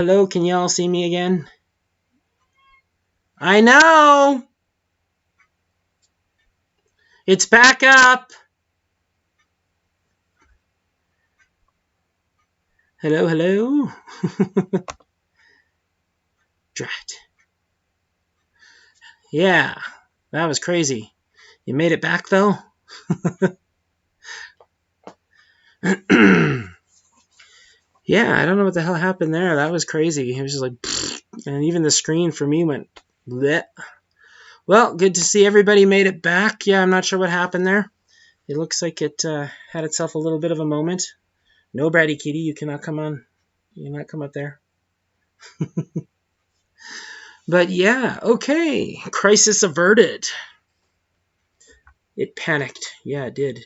Hello, can you all see me again? I know! It's back up! Hello, hello? Drat. Yeah, that was crazy. You made it back, though? Yeah, I don't know what the hell happened there. That was crazy. It was just like, and even the screen for me went bleh. Well, good to see everybody made it back. Yeah, I'm not sure what happened there. It looks like it had itself a little bit of a moment. No, Bratty Kitty, you cannot come on. You cannot come up there. But yeah, okay. Crisis averted. It panicked. Yeah, it did.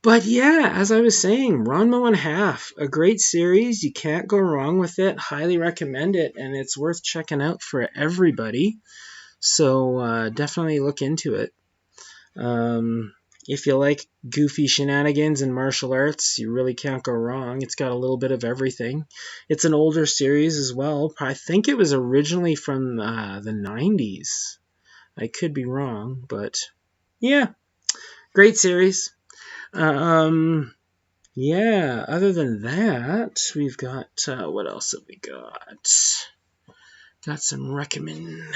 But yeah, as I was saying, Ranma and Half, a great series. You can't go wrong with it. Highly recommend it, and it's worth checking out for everybody. So definitely look into it. If you like goofy shenanigans and martial arts, you really can't go wrong. It's got a little bit of everything. It's an older series as well. I think it was originally from the 90s. I could be wrong, but yeah, great series. Yeah, other than that, we've got, what else have we got? Got some recommend.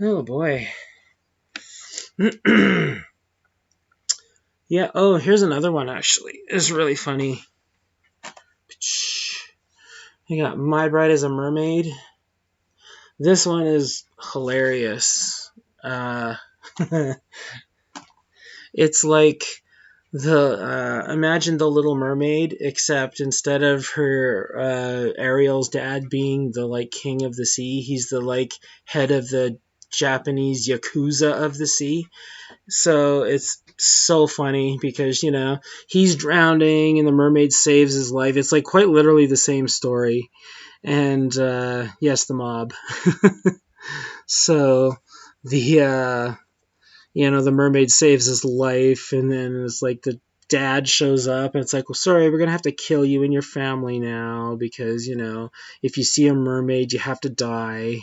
Oh boy. Yeah, oh, here's another one actually. It's really funny. I got My Bride as a Mermaid. This one is hilarious. It's like imagine the Little Mermaid, except instead of her Ariel's dad being the like king of the sea, he's the like head of the Japanese yakuza of the sea. So it's so funny because he's drowning and the mermaid saves his life. It's like quite literally the same story. And yes, the mob. So the mermaid saves his life, and then it's like the dad shows up and it's like, well, sorry, we're gonna have to kill you and your family now because if you see a mermaid you have to die.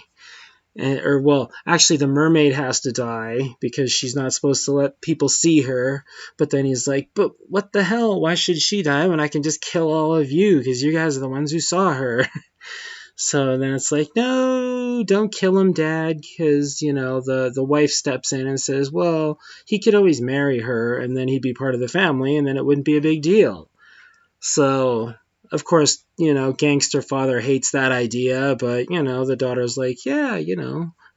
Actually the mermaid has to die because she's not supposed to let people see her. But then he's like, but what the hell, why should she die when I can just kill all of you because you guys are the ones who saw her? So then it's like, no, don't kill him, Dad, because, the wife steps in and says, well, he could always marry her, and then he'd be part of the family, and then it wouldn't be a big deal. So, of course, gangster father hates that idea, but, the daughter's like, yeah,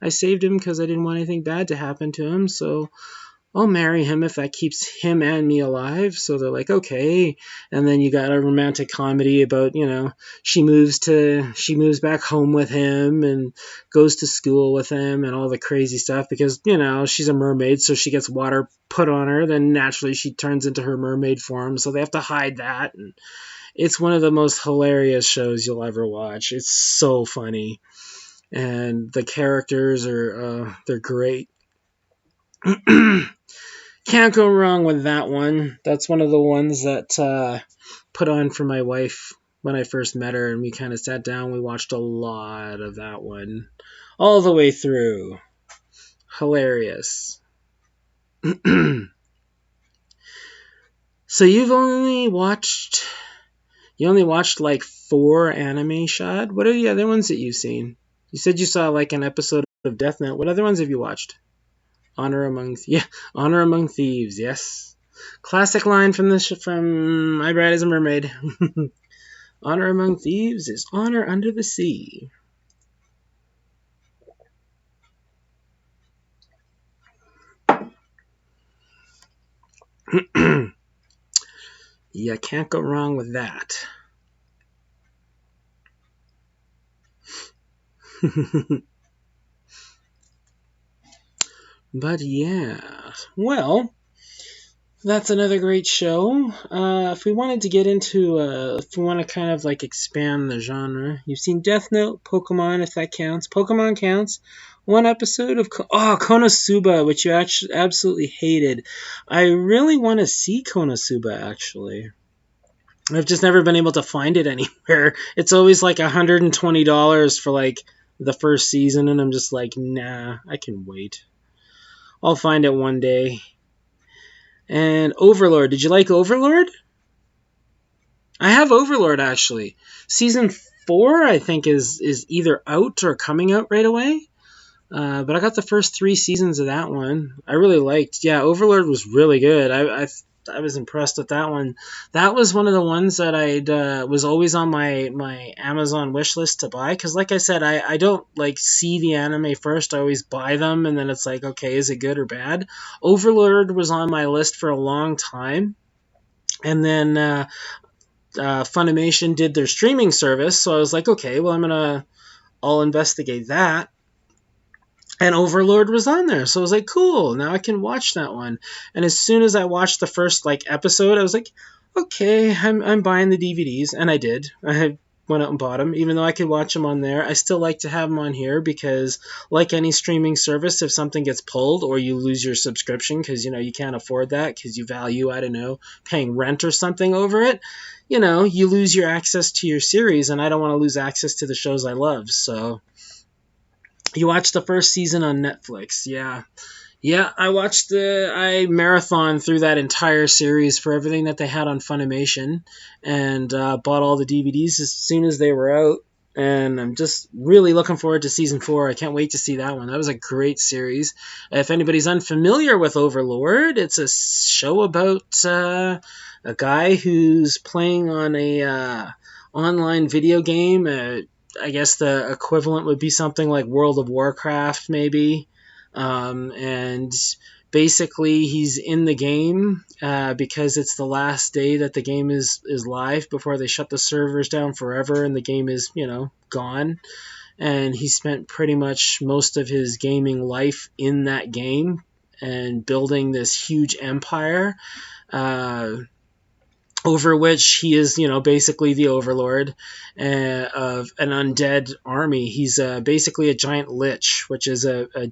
I saved him because I didn't want anything bad to happen to him, so I'll marry him if that keeps him and me alive. So they're like, okay. And then you got a romantic comedy about, she moves back home with him and goes to school with him and all the crazy stuff because, she's a mermaid. So she gets water put on her. Then naturally she turns into her mermaid form. So they have to hide that. And it's one of the most hilarious shows you'll ever watch. It's so funny. And the characters they're great. Can't go wrong with that one. That's one of the ones that put on for my wife when I first met her, and we kind of sat down. We watched a lot of that one all the way through. Hilarious. So you only watched like 4 anime, Shad? What are the other ones that you've seen? You said you saw like an episode of Death Note. What other ones have you watched? Honor Among Thieves. Yes, classic line from My Bride as a Mermaid. Honor among thieves is honor under the sea. You can't go wrong with that. But yeah, well, that's another great show. If we wanted to get into, if we want to kind of like expand the genre, you've seen Death Note, Pokemon, if that counts. Pokemon counts. One episode of Konosuba, which you actually absolutely hated. I really want to see Konosuba, actually. I've just never been able to find it anywhere. It's always like $120 for like the first season, and I'm just like, nah, I can wait. I'll find it one day. And Overlord, did you like Overlord? I have Overlord actually. Season 4, I think, is either out or coming out right away. But I got the first 3 seasons of that one. I really liked. Yeah, Overlord was really good. I was impressed with that one. That was one of the ones that I was always on my Amazon wish list to buy. Because like I said, I don't like see the anime first. I always buy them, and then it's like, okay, is it good or bad? Overlord was on my list for a long time. And then Funimation did their streaming service, so I was like, okay, well, I'll investigate that. And Overlord was on there, so I was like, cool, now I can watch that one. And as soon as I watched the first like episode, I was like, okay, I'm buying the DVDs, and I did. I went out and bought them, even though I could watch them on there. I still like to have them on here because, like any streaming service, if something gets pulled or you lose your subscription because you can't afford that because you value, I don't know, paying rent or something over it, you lose your access to your series, and I don't want to lose access to the shows I love. So you watched the first season on Netflix, yeah. Yeah, I marathon through that entire series for everything that they had on Funimation, and bought all the DVDs as soon as they were out. And I'm just really looking forward to season 4. I can't wait to see that one. That was a great series. If anybody's unfamiliar with Overlord, it's a show about a guy who's playing on a online video game. I guess the equivalent would be something like World of Warcraft, maybe. And basically, he's in the game because it's the last day that the game is live before they shut the servers down forever, and the game is gone. And he spent pretty much most of his gaming life in that game and building this huge empire. Over which he is, basically the overlord of an undead army. He's basically a giant lich, which is a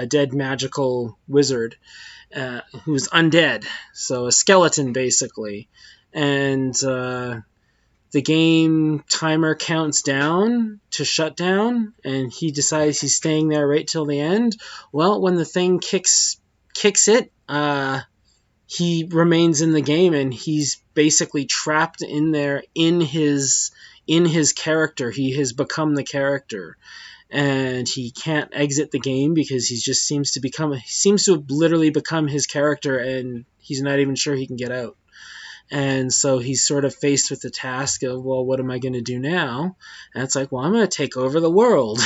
dead magical wizard who's undead, so a skeleton basically. And the game timer counts down to shut down, and he decides he's staying there right till the end. Well, when the thing kicks it, he remains in the game, and he's basically trapped in there in his character. He has become the character, and he can't exit the game because he just seems to have literally become his character, and he's not even sure he can get out. And so he's sort of faced with the task of, well, what am I going to do now? And it's like, well, I'm going to take over the world.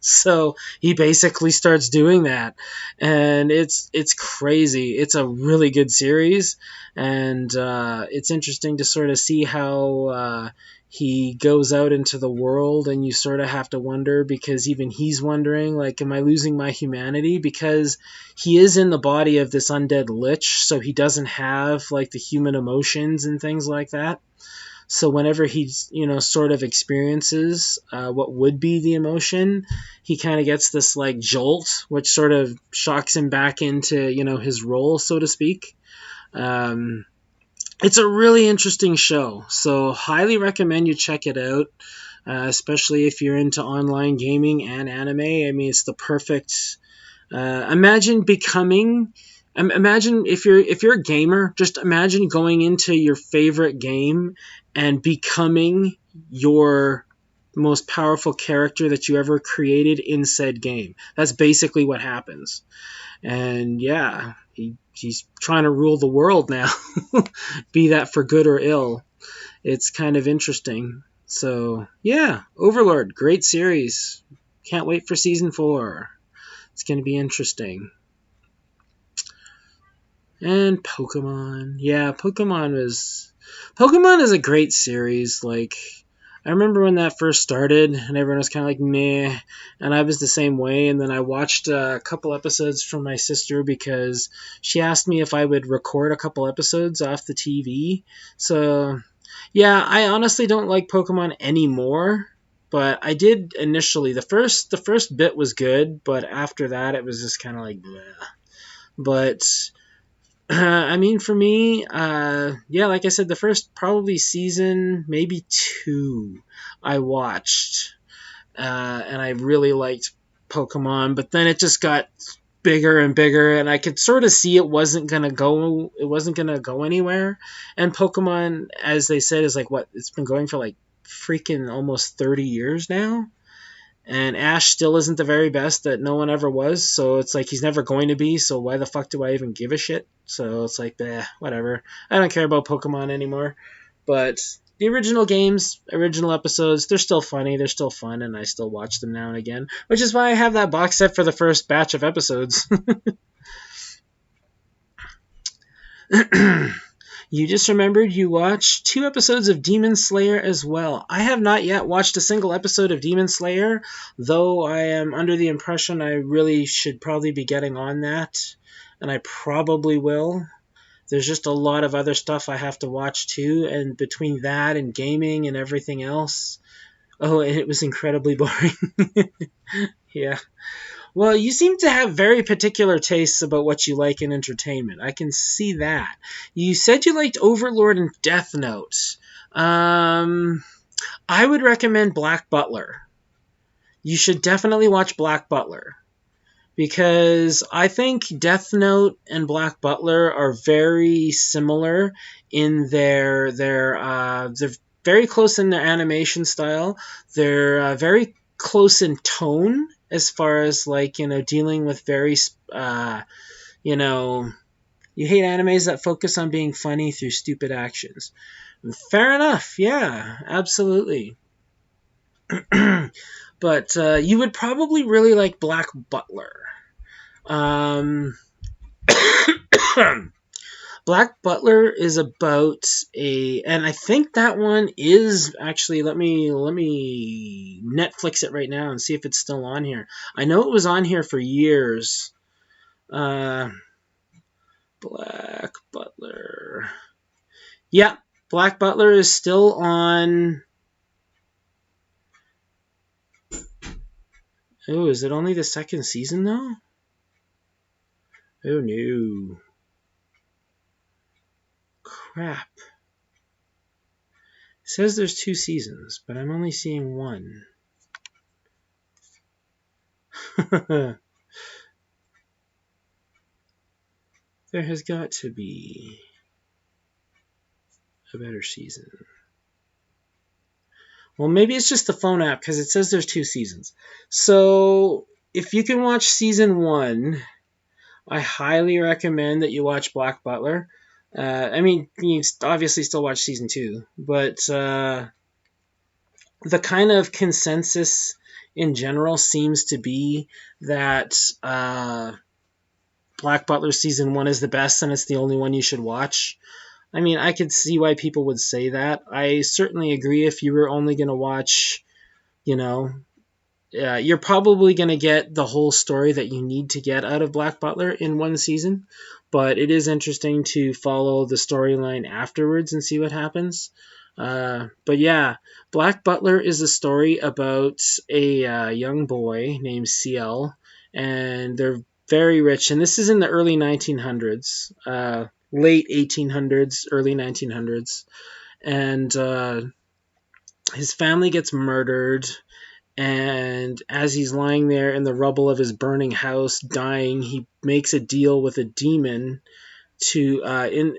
So he basically starts doing that. And it's crazy. It's a really good series. And it's interesting to sort of see how he goes out into the world, and you sort of have to wonder, because even he's wondering, like, am I losing my humanity? Because he is in the body of this undead lich, so he doesn't have like the human emotions and things like that. So whenever he sort of experiences what would be the emotion, he kind of gets this like jolt, which sort of shocks him back into his role, so to speak. It's a really interesting show, so highly recommend you check it out, especially if you're into online gaming and anime. I mean, it's the perfect. Imagine if you're a gamer, just imagine going into your favorite game and becoming your most powerful character that you ever created in said game. That's basically what happens. And yeah, he's trying to rule the world now, be that for good or ill. It's kind of interesting. So yeah, Overlord, great series. Can't wait for season 4. It's going to be interesting. And Pokemon. Yeah, Pokemon is a great series. Like, I remember when that first started, and everyone was kind of like, meh, and I was the same way. And then I watched a couple episodes from my sister because she asked me if I would record a couple episodes off the TV. So, yeah, I honestly don't like Pokemon anymore. But I did initially, the first bit was good, but after that it was just kind of like bleh. But I mean, for me, yeah, like I said, the first probably season, maybe two, I watched, and I really liked Pokemon. But then it just got bigger and bigger, and I could sort of see it wasn't gonna go anywhere. And Pokemon, as they said, is like what it's been going for like freaking almost 30 years now. And Ash still isn't the very best that no one ever was, so it's like he's never going to be, so why the fuck do I even give a shit? So it's like, whatever. I don't care about Pokemon anymore. But the original games, original episodes, they're still funny, they're still fun, and I still watch them now and again, which is why I have that box set for the first batch of episodes. You just remembered you watched 2 episodes of Demon Slayer as well. I have not yet watched a single episode of Demon Slayer, though I am under the impression I really should probably be getting on that, and I probably will. There's just a lot of other stuff I have to watch too, and between that and gaming and everything else, oh, and it was incredibly boring. Yeah. Well, you seem to have very particular tastes about what you like in entertainment. I can see that. You said you liked Overlord and Death Note. I would recommend Black Butler. You should definitely watch Black Butler, because I think Death Note and Black Butler are very similar in they're very close in their animation style. They're very close in tone as far as like dealing with very you know you hate animes that focus on being funny through stupid actions. Fair enough, yeah, absolutely. But you would probably really like Black Butler. Um, Black Butler is about and I think that one is actually. Let me Netflix it right now and see if it's still on here. I know it was on here for years. Uh, Black Butler. Yeah, Black Butler is still on. Oh, is it only the second season though? Oh no. Crap. It says there's 2 seasons, but I'm only seeing 1. There has got to be a better season. Well, maybe it's just the phone app because it says there's 2 seasons. So if you can watch season 1, I highly recommend that you watch Black Butler. I mean, you obviously still watch season 2, but the kind of consensus in general seems to be that Black Butler season 1 is the best and it's the only one you should watch. I mean, I could see why people would say that. I certainly agree. If you were only going to watch, you're probably going to get the whole story that you need to get out of Black Butler in 1 season. But it is interesting to follow the storyline afterwards and see what happens. But yeah, Black Butler is a story about a young boy named CL, and they're very rich. And this is in the early 1900s, late 1800s, early 1900s. And his family gets murdered. And as he's lying there in the rubble of his burning house, dying, he makes a deal with a demon to, in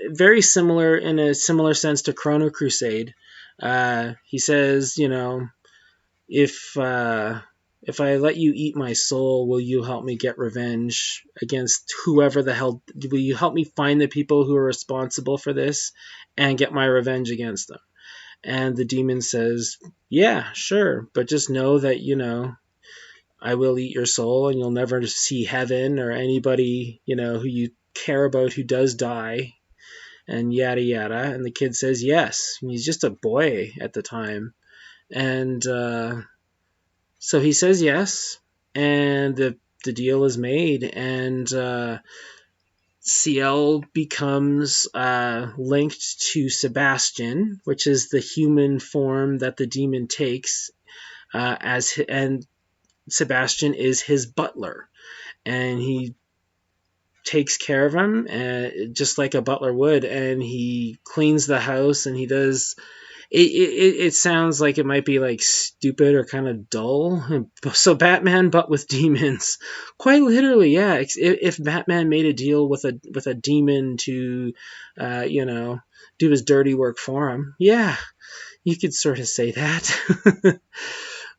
a similar sense to Chrono Crusade. He says, if I let you eat my soul, will you help me get revenge against whoever the hell? Will you help me find the people who are responsible for this and get my revenge against them? And the demon says, yeah, sure, but just know that, I will eat your soul and you'll never see heaven or anybody, who you care about who does die, and yada yada. And the kid says yes. And he's just a boy at the time. And so he says yes, and the deal is made, and CL becomes linked to Sebastian, which is the human form that the demon takes. and Sebastian is his butler, and he takes care of him just like a butler would, and he cleans the house, and he does it sounds like it might be like stupid or kind of dull. So Batman, but with demons, quite literally, yeah. If Batman made a deal with a demon to, do his dirty work for him, yeah, you could sort of say that.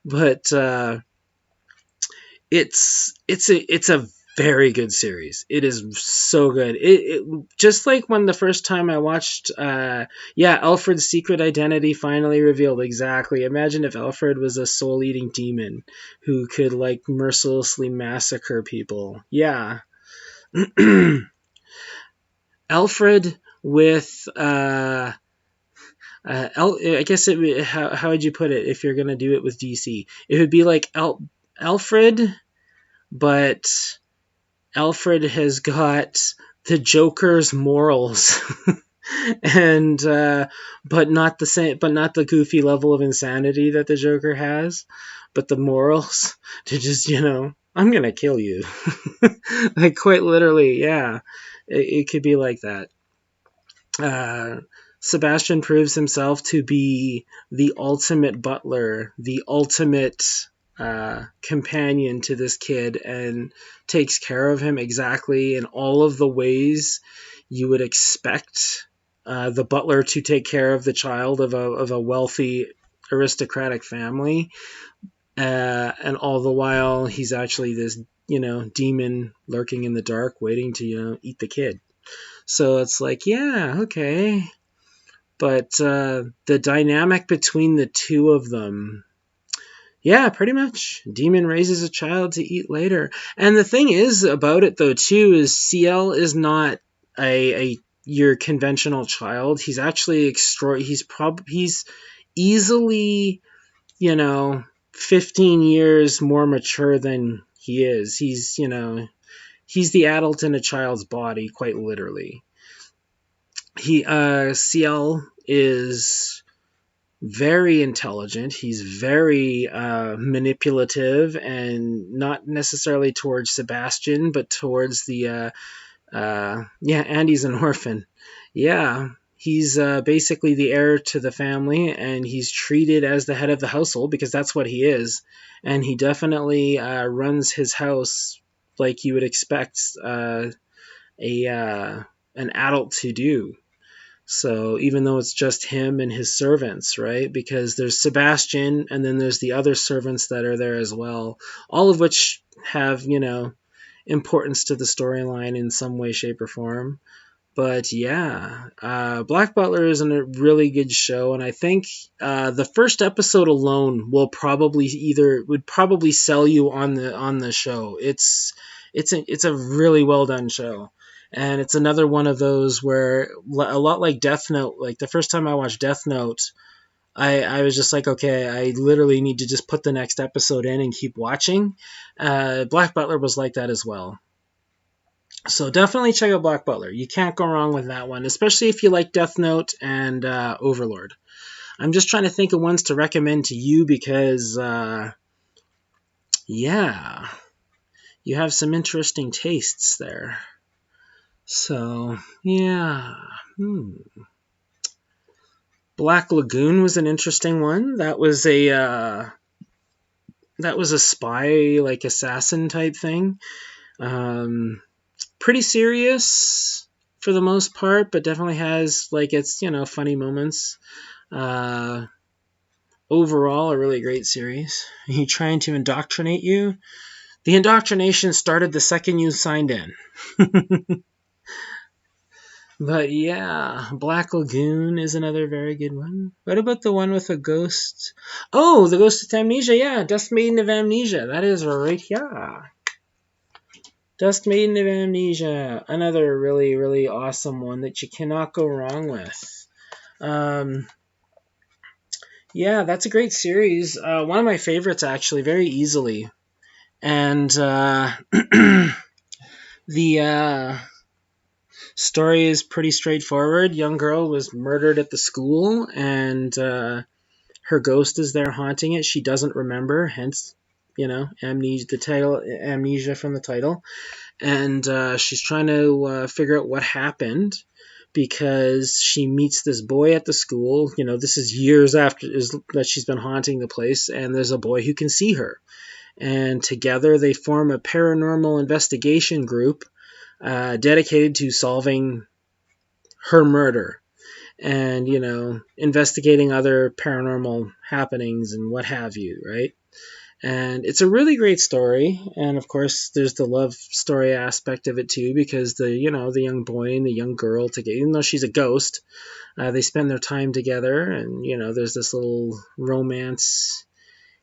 But it's a very good series. It is so good. It just like when the first time I watched, Alfred's secret identity finally revealed. Exactly. Imagine if Alfred was a soul-eating demon who could like mercilessly massacre people. Yeah, Alfred with I guess how would you put it if you're gonna do it with DC? It would be like Alfred, but Alfred has got the Joker's morals, and but not the same, but not the goofy level of insanity that the Joker has, but the morals to just I'm gonna kill you, like quite literally, yeah. It could be like that. Uh, Sebastian proves himself to be the ultimate butler, the ultimate companion to this kid, and takes care of him exactly in all of the ways you would expect the butler to take care of the child of a wealthy aristocratic family. And all the while, he's actually this demon lurking in the dark, waiting to eat the kid. So it's like, yeah, okay. But the dynamic between the two of them, yeah, pretty much. Demon raises a child to eat later. And the thing is about it, though, too, is CL is not a your conventional child. He's actually he's easily, 15 years more mature than he is. He's the adult in a child's body, quite literally. CL is very intelligent. He's very manipulative, and not necessarily towards Sebastian, but towards Andy's an orphan. Yeah, he's basically the heir to the family, and he's treated as the head of the household because that's what he is. And he definitely runs his house like you would expect a an adult to do. So even though it's just him and his servants, right? Because there's Sebastian, and then there's the other servants that are there as well, all of which have, importance to the storyline in some way, shape, or form. But yeah, Black Butler is a really good show, and I think the first episode alone would probably sell you on the show. It's a really well done show. And it's another one of those where, a lot like Death Note, like the first time I watched Death Note, I was just like, okay, I literally need to just put the next episode in and keep watching. Black Butler was like that as well. So definitely check out Black Butler. You can't go wrong with that one, especially if you like Death Note and Overlord. I'm just trying to think of ones to recommend to you because, yeah, you have some interesting tastes there. So, yeah. Black Lagoon was an interesting one. That was a spy, like, assassin type thing. Pretty serious for the most part, but definitely has like its funny moments. Overall, a really great series. Are you trying to indoctrinate you? The indoctrination started the second you signed in. But yeah, Black Lagoon is another very good one. What about the one with the ghost? Oh, the Ghost of Amnesia. Yeah, Dust Maiden of Amnesia. That is right here. Dust Maiden of Amnesia, another really, really awesome one that you cannot go wrong with. Yeah, that's a great series. One of my favorites, actually, very easily. And the story is pretty straightforward. Young girl was murdered at the school, and her ghost is there haunting it. She doesn't remember, hence, amnesia. The title, amnesia from the title, and she's trying to figure out what happened because she meets this boy at the school. This is years after that she's been haunting the place, and there's a boy who can see her. And together they form a paranormal investigation group dedicated to solving her murder and, investigating other paranormal happenings and what have you, right? And it's a really great story. And of course, there's the love story aspect of it too, because the young boy and the young girl together, even though she's a ghost, they spend their time together. And, there's this little romance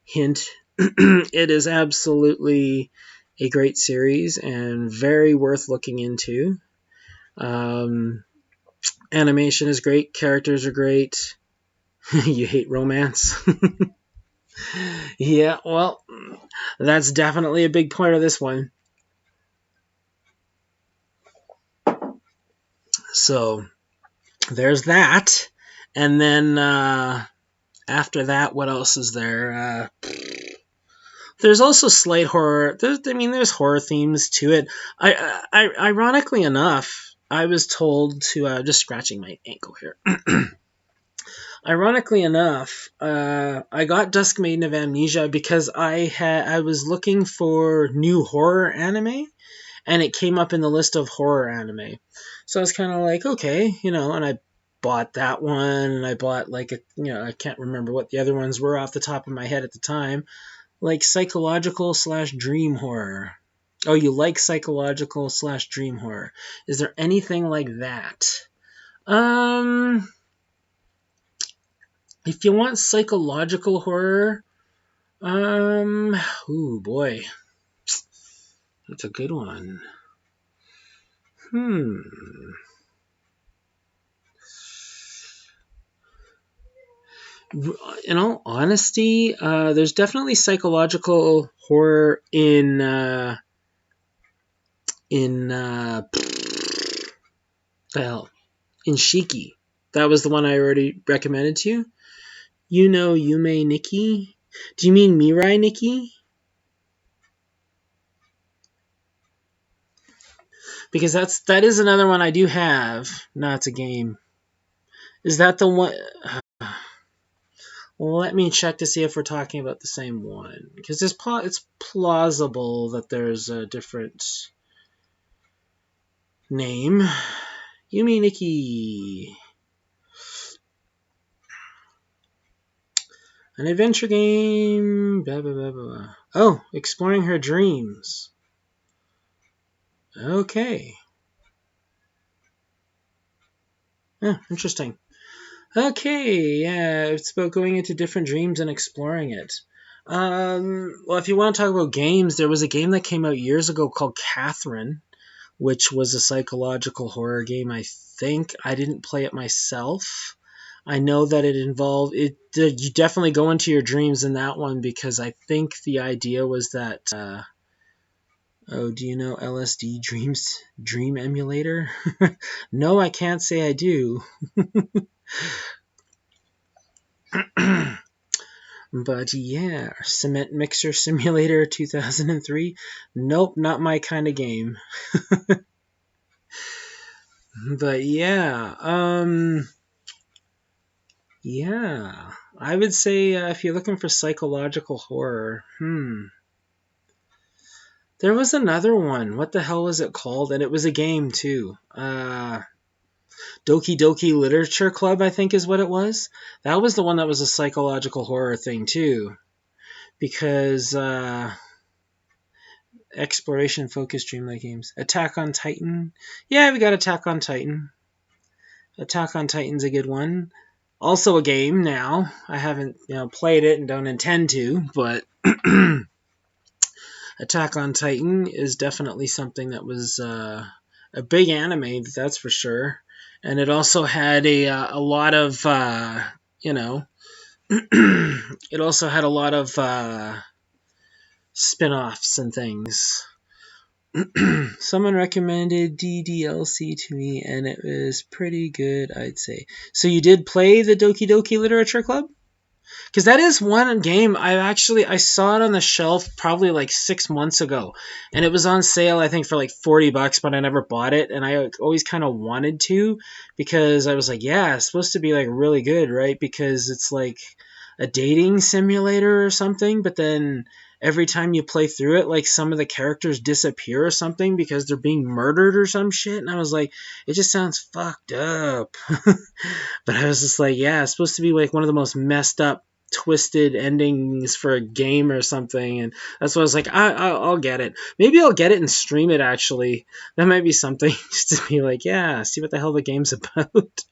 hint. It is absolutely a great series and very worth looking into. Animation is great. Characters are great. You hate romance? Yeah, well, that's definitely a big part of this one. So, there's that. And then after that, what else is there? There's also slight horror. There's horror themes to it. Ironically enough, I was told to... just scratching my ankle here. Ironically enough, I got Dusk Maiden of Amnesia because I was looking for new horror anime, and it came up in the list of horror anime. So I was kind of like, okay, and I bought that one, and I bought I can't remember what the other ones were off the top of my head at the time, like psychological/dream horror. Oh, you like psychological/dream horror? Is there anything like that? If you want psychological horror, ooh boy, that's a good one. In all honesty, there's definitely psychological horror in Shiki. That was the one I already recommended to you. Yume Nikki? Do you mean Mirai Nikki? Because that is another one I do have. No, it's a game. Is that the one? Let me check to see if we're talking about the same one. Because it's plausible that there's a different name. Yume Nikki. An adventure game. Blah, blah, blah, blah. Oh, exploring her dreams. Okay. Interesting. Okay, yeah, it's about going into different dreams and exploring it. Well, if you want to talk about games, there was a game that came out years ago called Catherine, which was a psychological horror game, I think. I didn't play it myself. I know that it involved... you definitely go into your dreams in that one, because I think the idea was that... oh, do you know LSD Dream Emulator? No, I can't say I do. But yeah, Cement Mixer Simulator 2003. Nope, not my kind of game. But yeah, yeah, I would say if you're looking for psychological horror, there was another one. What the hell was it called? And it was a game too. Doki Doki Literature Club, I think is what it was. That was the one that was a psychological horror thing too. Because exploration focused dreamlike games. Attack on Titan. Yeah, we got Attack on Titan. Attack on Titan's a good one. Also a game now. I haven't played it and don't intend to, but Attack on Titan is definitely something that was a big anime, that's for sure. And it also had a lot of, it also had a lot of spin-offs and things. Someone recommended DDLC to me, and it was pretty good, I'd say. So you did play the Doki Doki Literature Club? Because that is one game I saw it on the shelf probably like 6 months ago, and it was on sale I think for like $40, but I never bought it, and I always kind of wanted to because I was like, yeah, it's supposed to be like really good, right? Because it's like a dating simulator or something, but then every time you play through it, like some of the characters disappear or something because they're being murdered or some shit, and I was like, it just sounds fucked up. But I was just like, yeah, it's supposed to be like one of the most messed up twisted endings for a game or something, and that's why I was like, I'll get it. Maybe I'll get it and stream it. Actually, that might be something just to be like, yeah, see what the hell the game's about.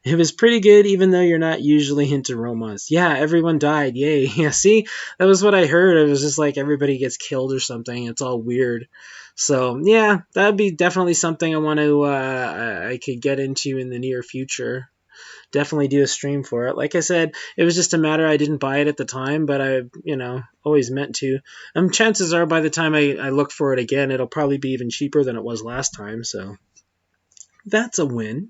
It was pretty good, even though you're not usually into romance. Yeah, everyone died. Yay. Yeah, see, that was what I heard. It was just like everybody gets killed or something. It's all weird. So yeah, that'd be definitely something I want to. I could get into in the near future. Definitely do a stream for it. Like I said, it was just a matter I didn't buy it at the time, but I, always meant to. Chances are by the time I look for it again, it'll probably be even cheaper than it was last time. So that's a win.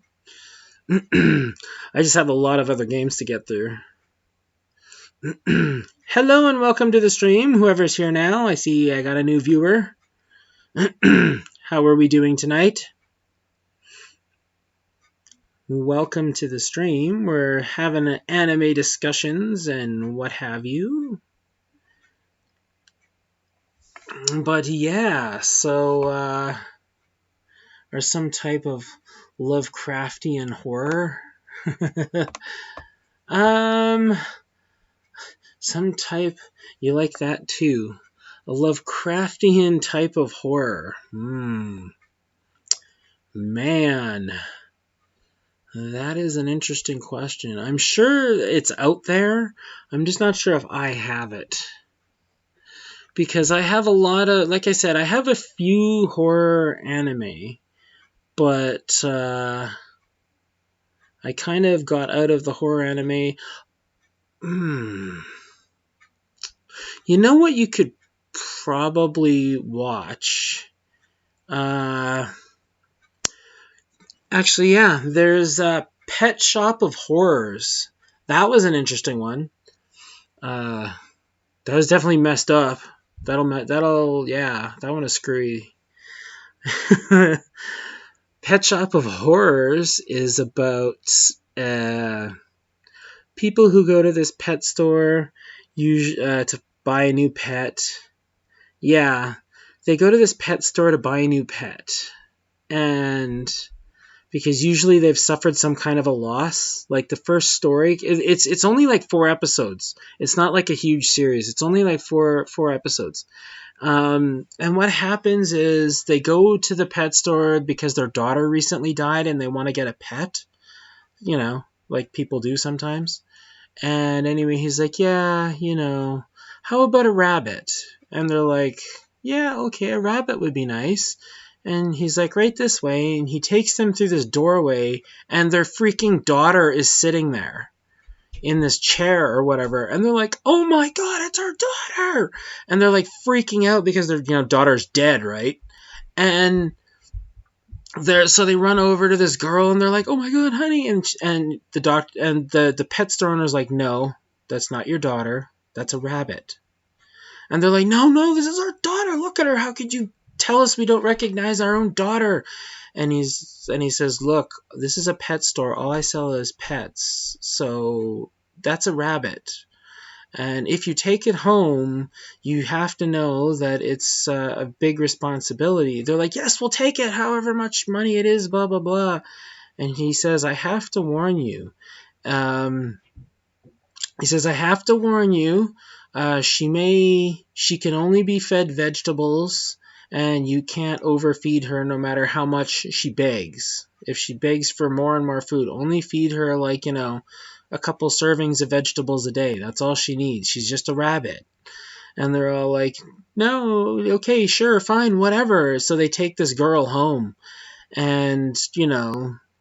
I just have a lot of other games to get through. Hello and welcome to the stream. Whoever's here now, I see I got a new viewer. How are we doing tonight? Welcome to the stream. We're having anime discussions and what have you. But yeah, so or some type of Lovecraftian horror. Some type, you like that too. A Lovecraftian type of horror. Man, that is an interesting question. I'm sure it's out there. I'm just not sure if I have it. Because I have a lot of, like I said, I have a few horror anime, but I kind of got out of the horror anime. You know what you could probably watch? Actually, yeah, there's a Pet Shop of Horrors. That was an interesting one. That was definitely messed up. Yeah, that one is screwy. Pet Shop of Horrors is about people who go to this pet store to buy a new pet. Yeah, they go to this pet store to buy a new pet. And because usually they've suffered some kind of a loss. Like the first story, it's only like 4 episodes. It's not like a huge series. It's only like four episodes. And what happens is they go to the pet store because their daughter recently died and they want to get a pet, like people do sometimes. And anyway, he's like, yeah, how about a rabbit? And they're like, yeah, okay, a rabbit would be nice. And he's like, right this way. And he takes them through this doorway and their freaking daughter is sitting there in this chair or whatever. And they're like, oh my God, it's our daughter. And they're like freaking out because their daughter's dead, right? And so they run over to this girl and they're like, oh my God, honey. And the doctor and the pet store owner's like, no, that's not your daughter. That's a rabbit. And they're like, no, this is our daughter. Look at her. How could you tell us we don't recognize our own daughter? And he says, look, this is a pet store. All I sell is pets. So that's a rabbit. And if you take it home, you have to know that it's a big responsibility. They're like, yes, we'll take it, however much money it is, blah, blah, blah. And he says, I have to warn you. She can only be fed vegetables, and you can't overfeed her no matter how much she begs. If she begs for more and more food, only feed her like, a couple servings of vegetables a day. That's all she needs. She's just a rabbit. And they're all like, no, okay, sure, fine, whatever. So they take this girl home. And,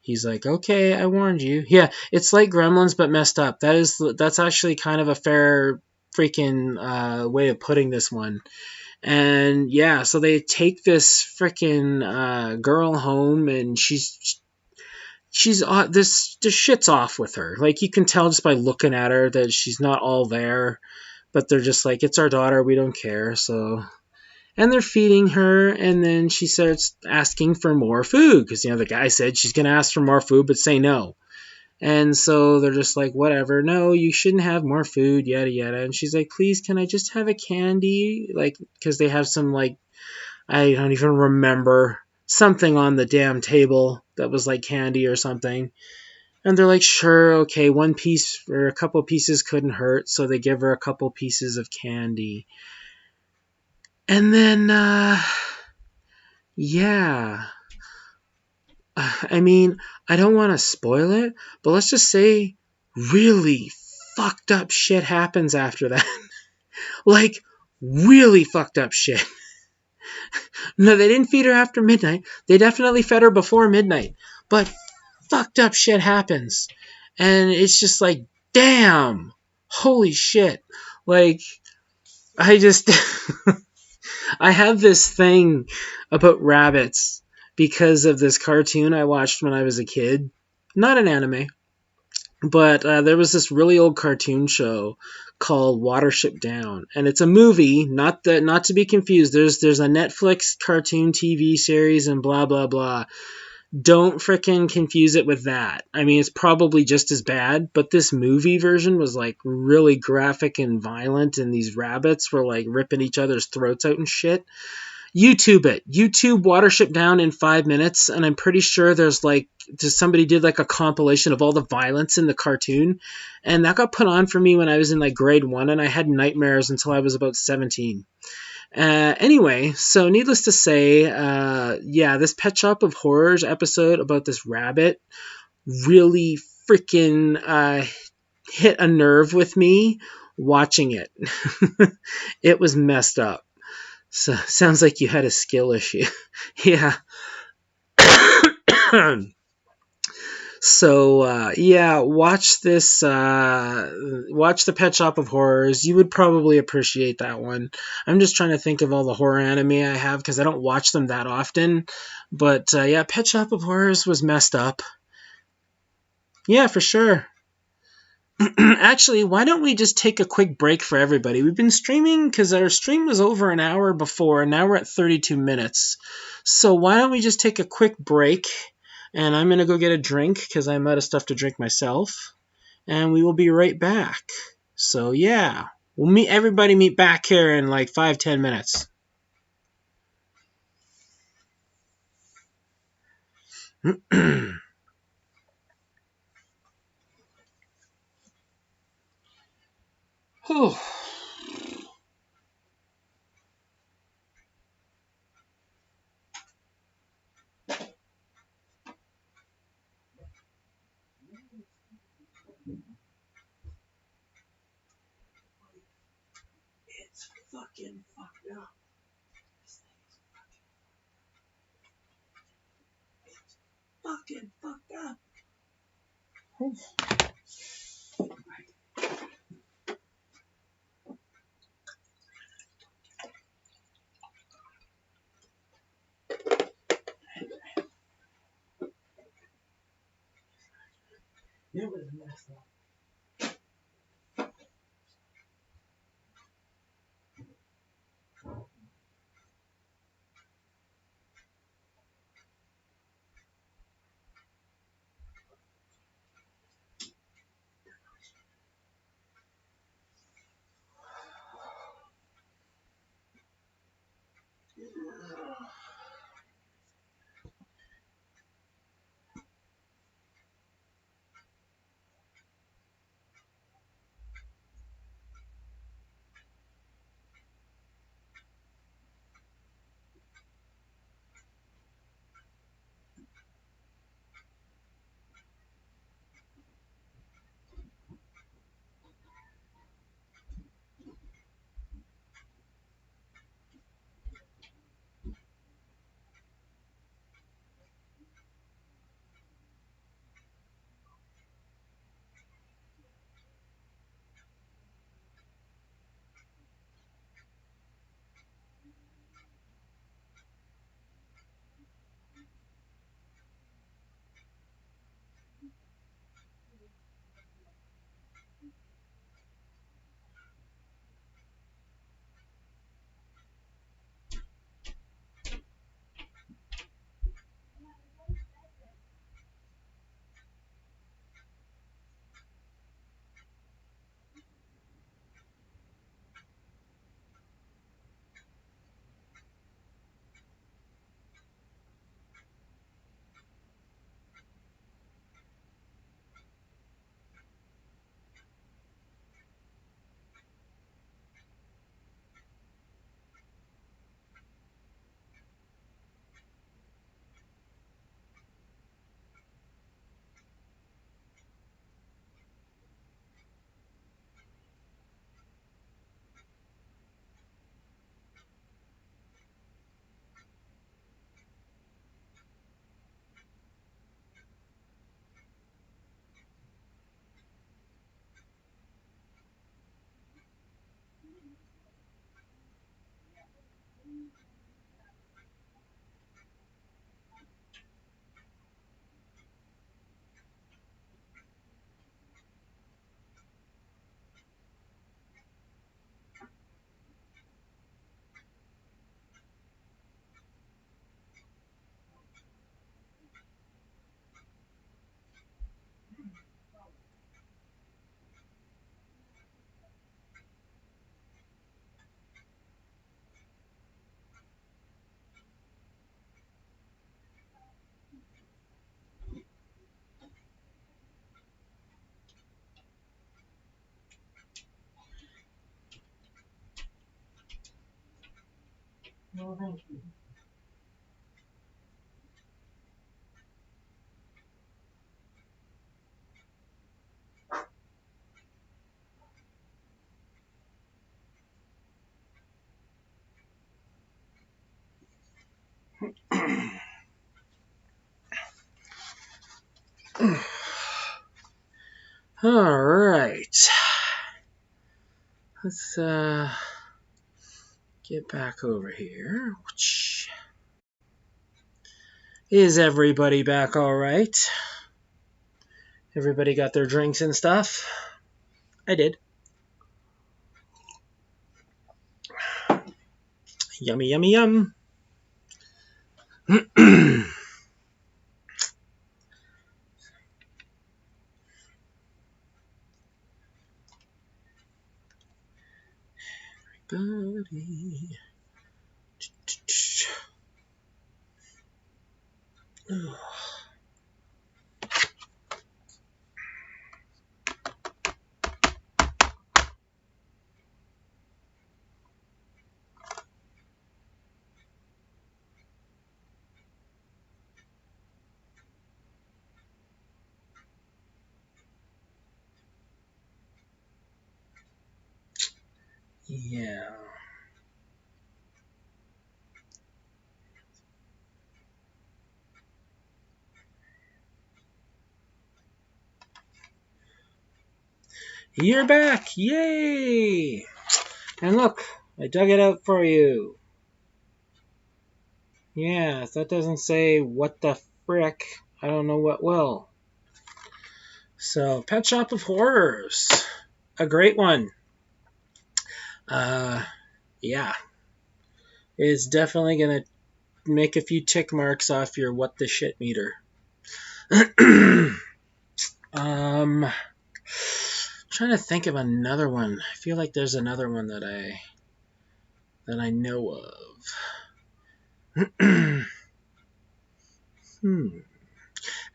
he's like, okay, I warned you. Yeah, it's like Gremlins, but messed up. That's actually kind of a fair freaking way of putting this one. And yeah, so they take this freaking girl home, and she's she's this shit's off with her. Like, you can tell just by looking at her that she's not all there. But they're just like, it's our daughter, we don't care. So, and they're feeding her, and then she starts asking for more food because the guy said she's gonna ask for more food, but say no. And so they're just like, whatever, no, you shouldn't have more food, yada yada. And she's like, please, can I just have a candy? Like, because they have some, like, I don't even remember, something on the damn table that was like candy or something. And they're like, sure, okay, one piece or a couple pieces couldn't hurt, so they give her a couple pieces of candy. And then, yeah. I mean, I don't want to spoil it, but let's just say really fucked up shit happens after that. Like, really fucked up shit. No, they didn't feed her after midnight. They definitely fed her before midnight. But fucked up shit happens. And it's just like, damn. Holy shit. Like, I just. I have this thing about rabbits because of this cartoon I watched when I was a kid. Not an anime, but there was this really old cartoon show called Watership Down, and it's a movie. Not to be confused. There's a Netflix cartoon TV series and blah blah blah. Don't frickin' confuse it with that. I mean, it's probably just as bad, but this movie version was like really graphic and violent, and these rabbits were like ripping each other's throats out and shit. YouTube it. YouTube Watership Down in 5 minutes, and I'm pretty sure there's somebody did like a compilation of all the violence in the cartoon, and that got put on for me when I was in like grade 1, and I had nightmares until I was about 17. Anyway, so needless to say, yeah, this Pet Shop of Horrors episode about this rabbit really freaking hit a nerve with me watching it. It was messed up. So sounds like you had a skill issue. Yeah. So yeah, watch this. Watch the Pet Shop of Horrors. You would probably appreciate that one. I'm just trying to think of all the horror anime I have because I don't watch them that often. But yeah, Pet Shop of Horrors was messed up. Yeah, for sure. Actually, why don't we just take a quick break for everybody? We've been streaming because our stream was over an hour before, and now we're at 32 minutes. So why don't we just take a quick break? And I'm going to go get a drink because I'm out of stuff to drink myself. And we will be right back. So yeah, everybody meet back here in like 5-10 minutes. Whew. It's fucking fucked up. Fucking fucked up. It was messed up. Oh, thank you. All right. Let's get back over here. Is everybody back all right? Everybody got their drinks and stuff? I did. Yummy, yummy, yum. Everybody. Yeah. You're back! Yay! And look, I dug it out for you. Yeah, if that doesn't say what the frick, I don't know what will. So, Pet Shop of Horrors. A great one. Yeah. It's definitely going to make a few tick marks off your what the shit meter. Trying to think of another one. I feel like there's another one that I know of.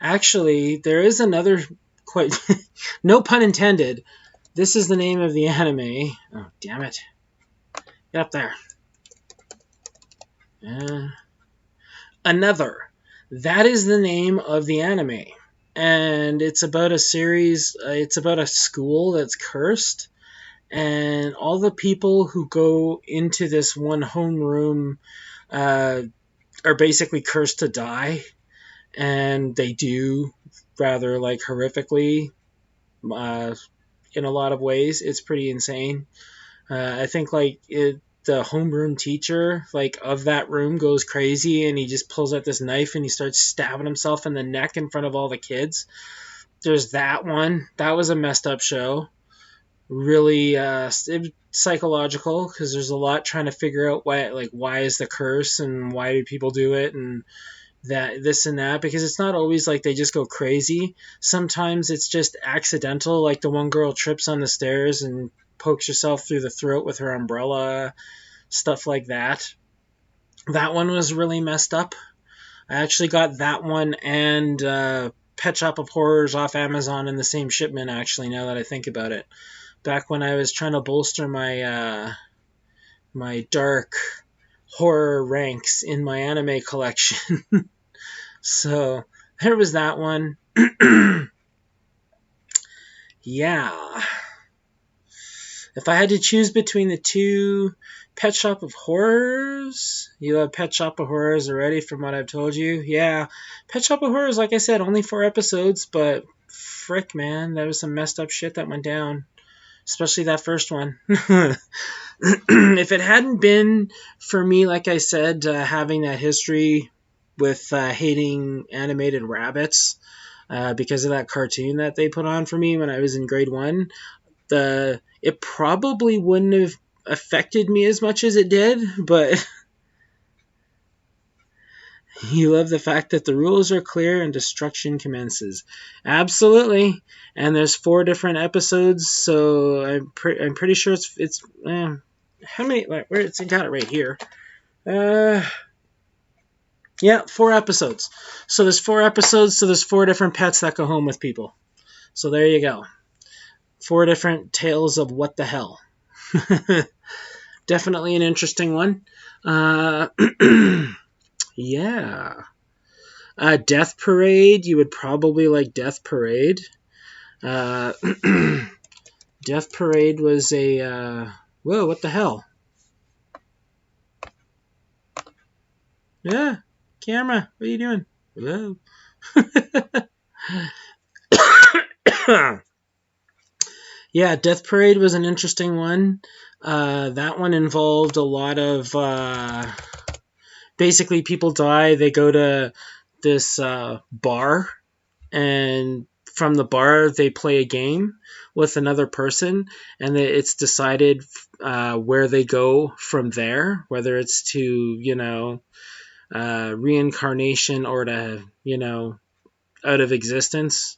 Actually, there is another quite no pun intended. This is the name of the anime. Oh, damn it. Get up there. Another. That is the name of the anime. And it's about a series, it's about a school that's cursed. And all the people who go into this one homeroom are basically cursed to die. And they do rather like horrifically in a lot of ways. It's pretty insane. I think like the homeroom teacher like of that room goes crazy and he just pulls out this knife and he starts stabbing himself in the neck in front of all the kids. There's that one. That was a messed up show. Really psychological because there's a lot trying to figure out why is the curse and why do people do it and that this and that, because it's not always like they just go crazy. Sometimes it's just accidental, like the one girl trips on the stairs and pokes herself through the throat with her umbrella, stuff like that. That one was really messed up. I actually got that one and Pet Shop of Horrors off Amazon in the same shipment, actually, now that I think about it. Back when I was trying to bolster my my dark horror ranks in my anime collection. So there was that one. Yeah. If I had to choose between the two, Pet Shop of Horrors. You love Pet Shop of Horrors already from what I've told you? Yeah. Pet Shop of Horrors, like I said, only 4 episodes, but frick, man, there was some messed up shit that went down. Especially that first one. If it hadn't been for me, like I said, having that history with hating animated rabbits because of that cartoon that they put on for me when I was in grade 1, it probably wouldn't have affected me as much as it did, but you love the fact that the rules are clear and destruction commences. Absolutely. And there's 4 different episodes, so I'm pretty sure it's how many? Where it's got it right here. Yeah, 4 episodes. So there's 4 episodes, so there's 4 different pets that go home with people. So there you go. 4 different tales of what the hell. Definitely an interesting one. Yeah. Death Parade. You would probably like Death Parade. Uh, Death Parade was a. Whoa! What the hell? Yeah, camera. What are you doing? Whoa. Yeah, Death Parade was an interesting one. That one involved a lot of basically people die. They go to this bar, and from the bar they play a game with another person, and it's decided where they go from there, whether it's to reincarnation or to out of existence.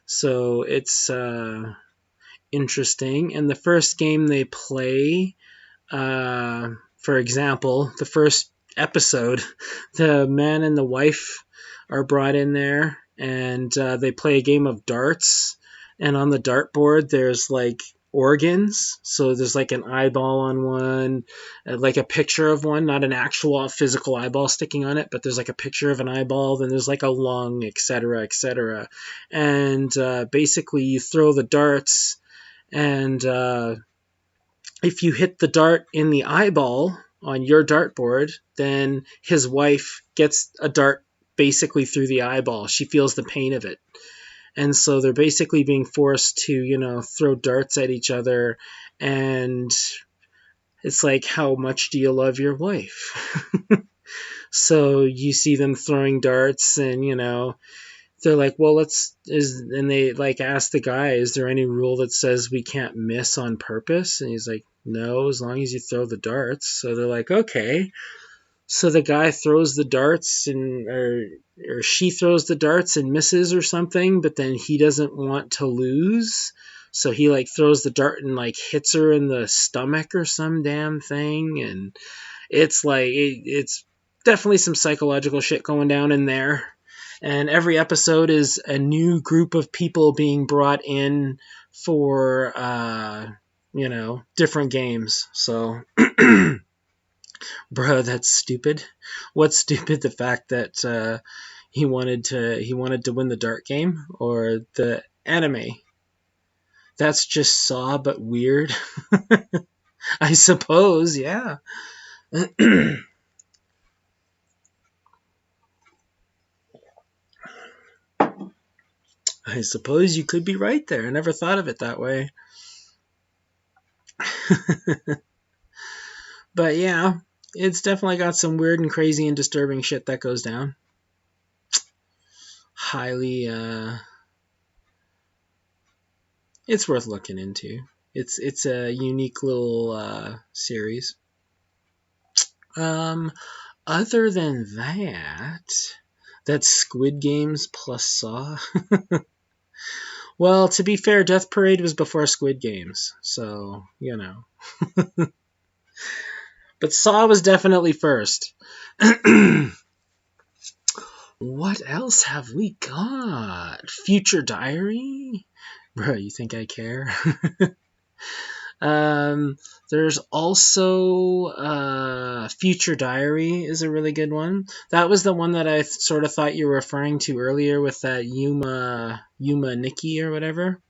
So it's interesting. And the first game they play, for example, the first episode, the man and the wife are brought in there, and they play a game of darts. And on the dartboard, there's like organs. So there's like an eyeball on one, like a picture of one, not an actual physical eyeball sticking on it, but there's like a picture of an eyeball. Then there's like a lung, etc., etc. And basically, you throw the darts, and if you hit the dart in the eyeball on your dartboard, then his wife gets a dart basically through the eyeball. She feels the pain of it. And so they're basically being forced to, throw darts at each other. And it's like, how much do you love your wife? So you see them throwing darts, and, they're like, well, and they like ask the guy, is there any rule that says we can't miss on purpose? And he's like, no, as long as you throw the darts. So they're like, okay. So the guy throws the darts, or she throws the darts and misses or something, but then he doesn't want to lose. So he like throws the dart and like hits her in the stomach or some damn thing. And it's like, it's definitely some psychological shit going down in there. And every episode is a new group of people being brought in for, different games. So, bro, that's stupid. What's stupid? The fact that he wanted to win the dart game, or the anime? That's just Saw, but weird. I suppose, yeah. I suppose you could be right there. I never thought of it that way. But yeah, it's definitely got some weird and crazy and disturbing shit that goes down. Highly, it's worth looking into. It's a unique little series. Um, Other than that, that's Squid Games plus Saw. Well, to be fair, Death Parade was before Squid Games, so But Saw was definitely first. What else have we got? Future Diary? Bro, you think I care? There's also Future Diary is a really good one. That was the one that I sort of thought you were referring to earlier with that Yuma Nikki or whatever.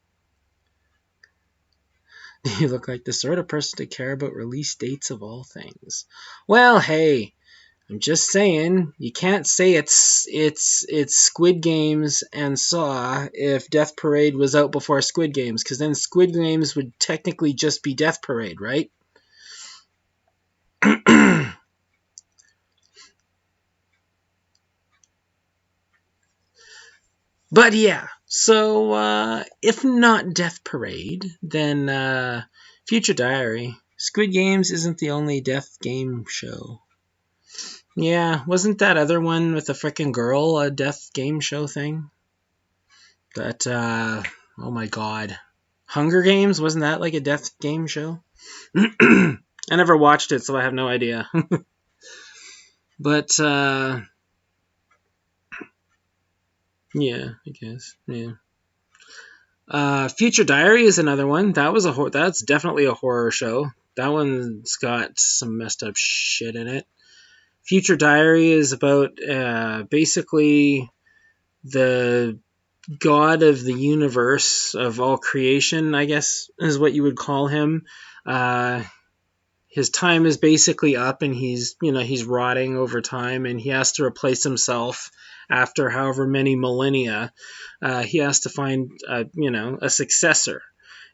You look like the sort of person to care about release dates of all things. Well, hey, I'm just saying, you can't say it's Squid Games and Saw if Death Parade was out before Squid Games, because then Squid Games would technically just be Death Parade, right? But yeah, so if not Death Parade, then Future Diary. Squid Games isn't the only death game show. Yeah, wasn't that other one with the frickin' girl a death game show thing? That, oh my god. Hunger Games? Wasn't that like a death game show? I never watched it, so I have no idea. But, yeah, I guess, yeah. Future Diary is another one. That's definitely a horror show. That one's got some messed up shit in it. Future Diary is about basically the god of the universe, of all creation, I guess is what you would call him. His time is basically up, and he's rotting over time, and he has to replace himself after however many millennia. He has to find a successor.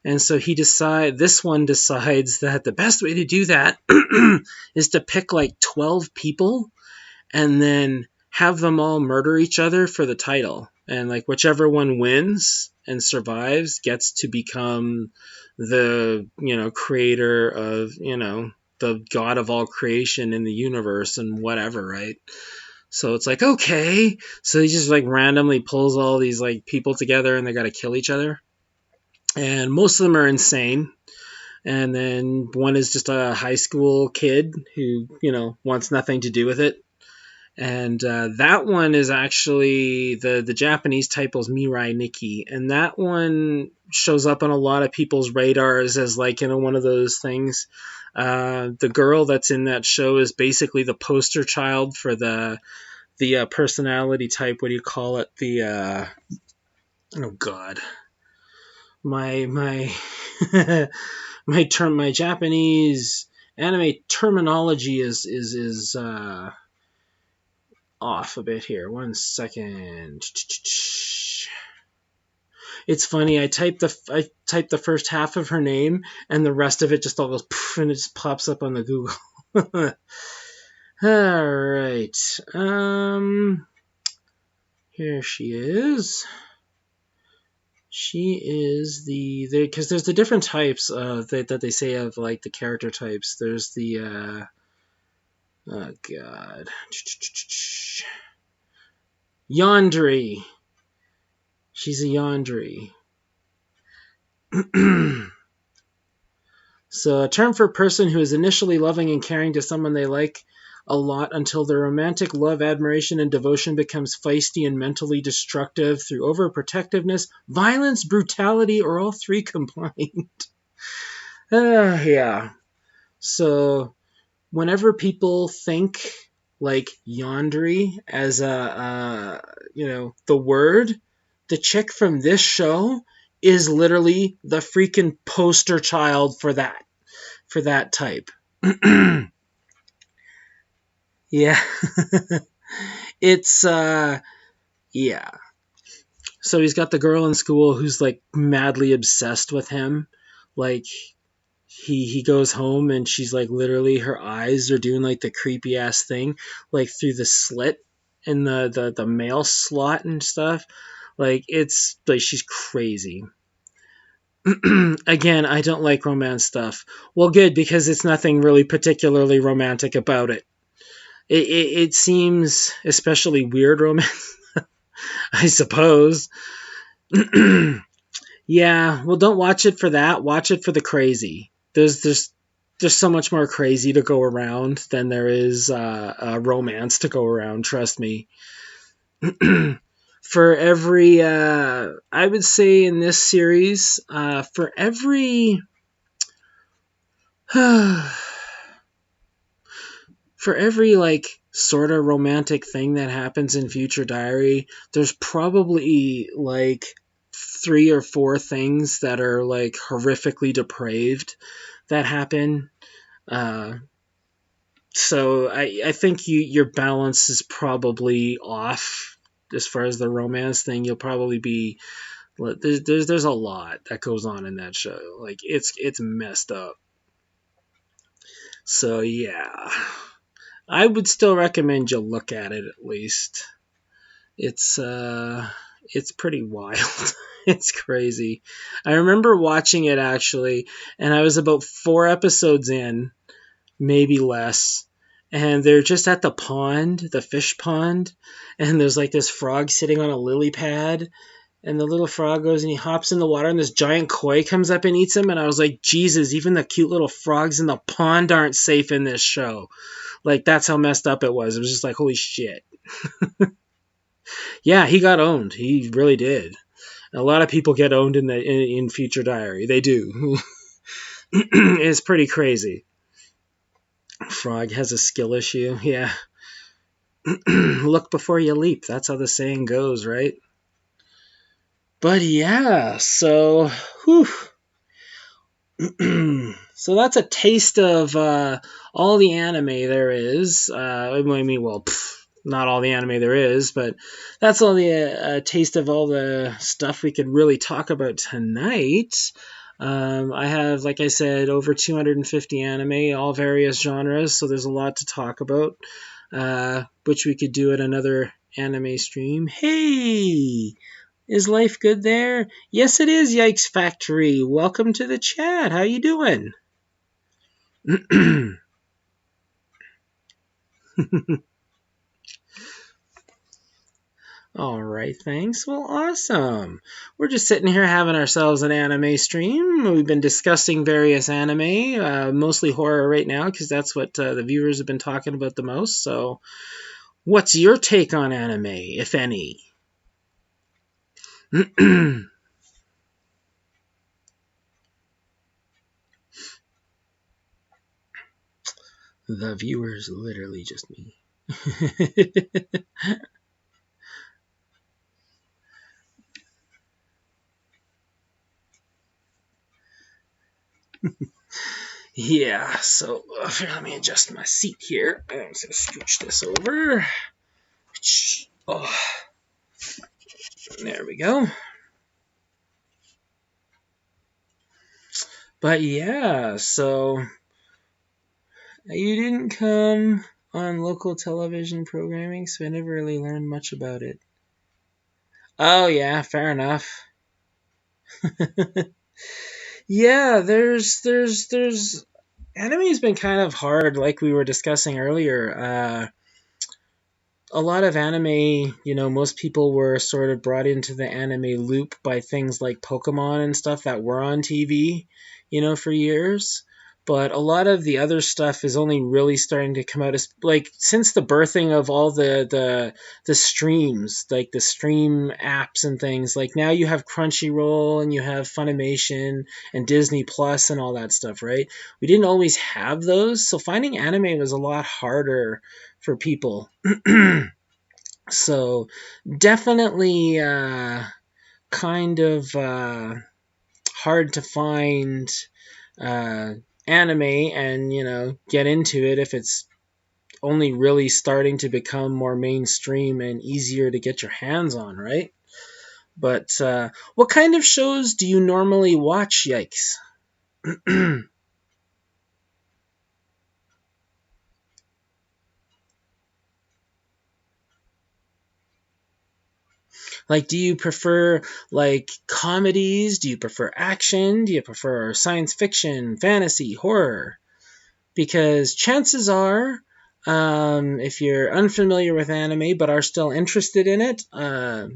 And so this one decides that the best way to do that is to pick like 12 people and then have them all murder each other for the title. And like whichever one wins and survives gets to become the, creator of, the god of all creation in the universe and whatever, right? So it's like, okay. So he just like randomly pulls all these like people together and they got to kill each other. And most of them are insane. And then one is just a high school kid who, wants nothing to do with it. And that one is actually the Japanese title is Mirai Nikki, and that one shows up on a lot of people's radars as like one of those things. The girl that's in that show is basically the poster child for the personality type. What do you call it? The oh god, my my Japanese anime terminology is off a bit here. 1 second. It's funny. I typed the first half of her name, and the rest of it just all goes poof, and it just pops up on the Google. All right. Here she is. She is because there's the different types that they say of like the character types. There's the oh god. Yandere. She's a yandere. So a term for a person who is initially loving and caring to someone they like a lot until their romantic love, admiration, and devotion becomes feisty and mentally destructive through overprotectiveness, violence, brutality, or all three combined. Yeah. So whenever people think like yandere as the word, the chick from this show is literally the freaking poster child for that type. Yeah. It's yeah. So he's got the girl in school who's like madly obsessed with him. Like he goes home and she's like literally her eyes are doing like the creepy ass thing like through the slit in the mail slot and stuff. Like it's like she's crazy. Again, I don't like romance stuff. Well, good, because it's nothing really particularly romantic about it. It seems especially weird romance, I suppose. Yeah, well, don't watch it for that. Watch it for the crazy. There's so much more crazy to go around than there is romance to go around. Trust me. For every, I would say in this series, for every, for every like sort of romantic thing that happens in Future Diary, there's probably like 3 or 4 things that are like horrifically depraved that happen. So I think your balance is probably off as far as the romance thing. You'll probably be there's a lot that goes on in that show. Like it's messed up. So yeah, I would still recommend you look at it at least. It's pretty wild. It's crazy. I remember watching it actually, and I was about 4 episodes in, maybe less. And they're just at the pond, the fish pond, and there's like this frog sitting on a lily pad, and the little frog goes and he hops in the water, and this giant koi comes up and eats him, and I was like, Jesus, even the cute little frogs in the pond aren't safe in this show. Like, that's how messed up it was. It was just like, holy shit. Yeah, he got owned. He really did. A lot of people get owned in Future Diary. They do. is pretty crazy. Frog has a skill issue. Yeah. Look before you leap. That's how the saying goes, right? But yeah, so whew. So that's a taste of all the anime there is. I mean, well, not all the anime there is, but that's all the taste of all the stuff we could really talk about tonight. I have, like I said, over 250 anime, all various genres, so there's a lot to talk about, which we could do at another anime stream. Hey! Is life good there? Yes, it is, Yikes Factory. Welcome to the chat. How you doing? All right, thanks. Well, awesome. We're just sitting here having ourselves an anime stream. We've been discussing various anime, mostly horror right now, because that's what the viewers have been talking about the most. So, what's your take on anime, if any? The viewers, literally just me. Yeah, so let me adjust my seat here. I'm just going to scooch this over. Oh, there we go. But yeah, so you didn't come on local television programming, so I never really learned much about it. Oh yeah, fair enough. Yeah, there's anime's been kind of hard, like we were discussing earlier. A lot of anime, most people were sort of brought into the anime loop by things like Pokemon and stuff that were on TV, for years. But a lot of the other stuff is only really starting to come out as like since the birthing of all the streams, like the stream apps and things. Like now you have Crunchyroll and you have Funimation and Disney Plus and all that stuff, right? We didn't always have those, so finding anime was a lot harder for people. So definitely kind of hard to find uh, anime and get into it if it's only really starting to become more mainstream and easier to get your hands on, right? But what kind of shows do you normally watch, Yikes? Like, do you prefer like comedies? Do you prefer action? Do you prefer science fiction, fantasy, horror? Because chances are, if you're unfamiliar with anime but are still interested in it,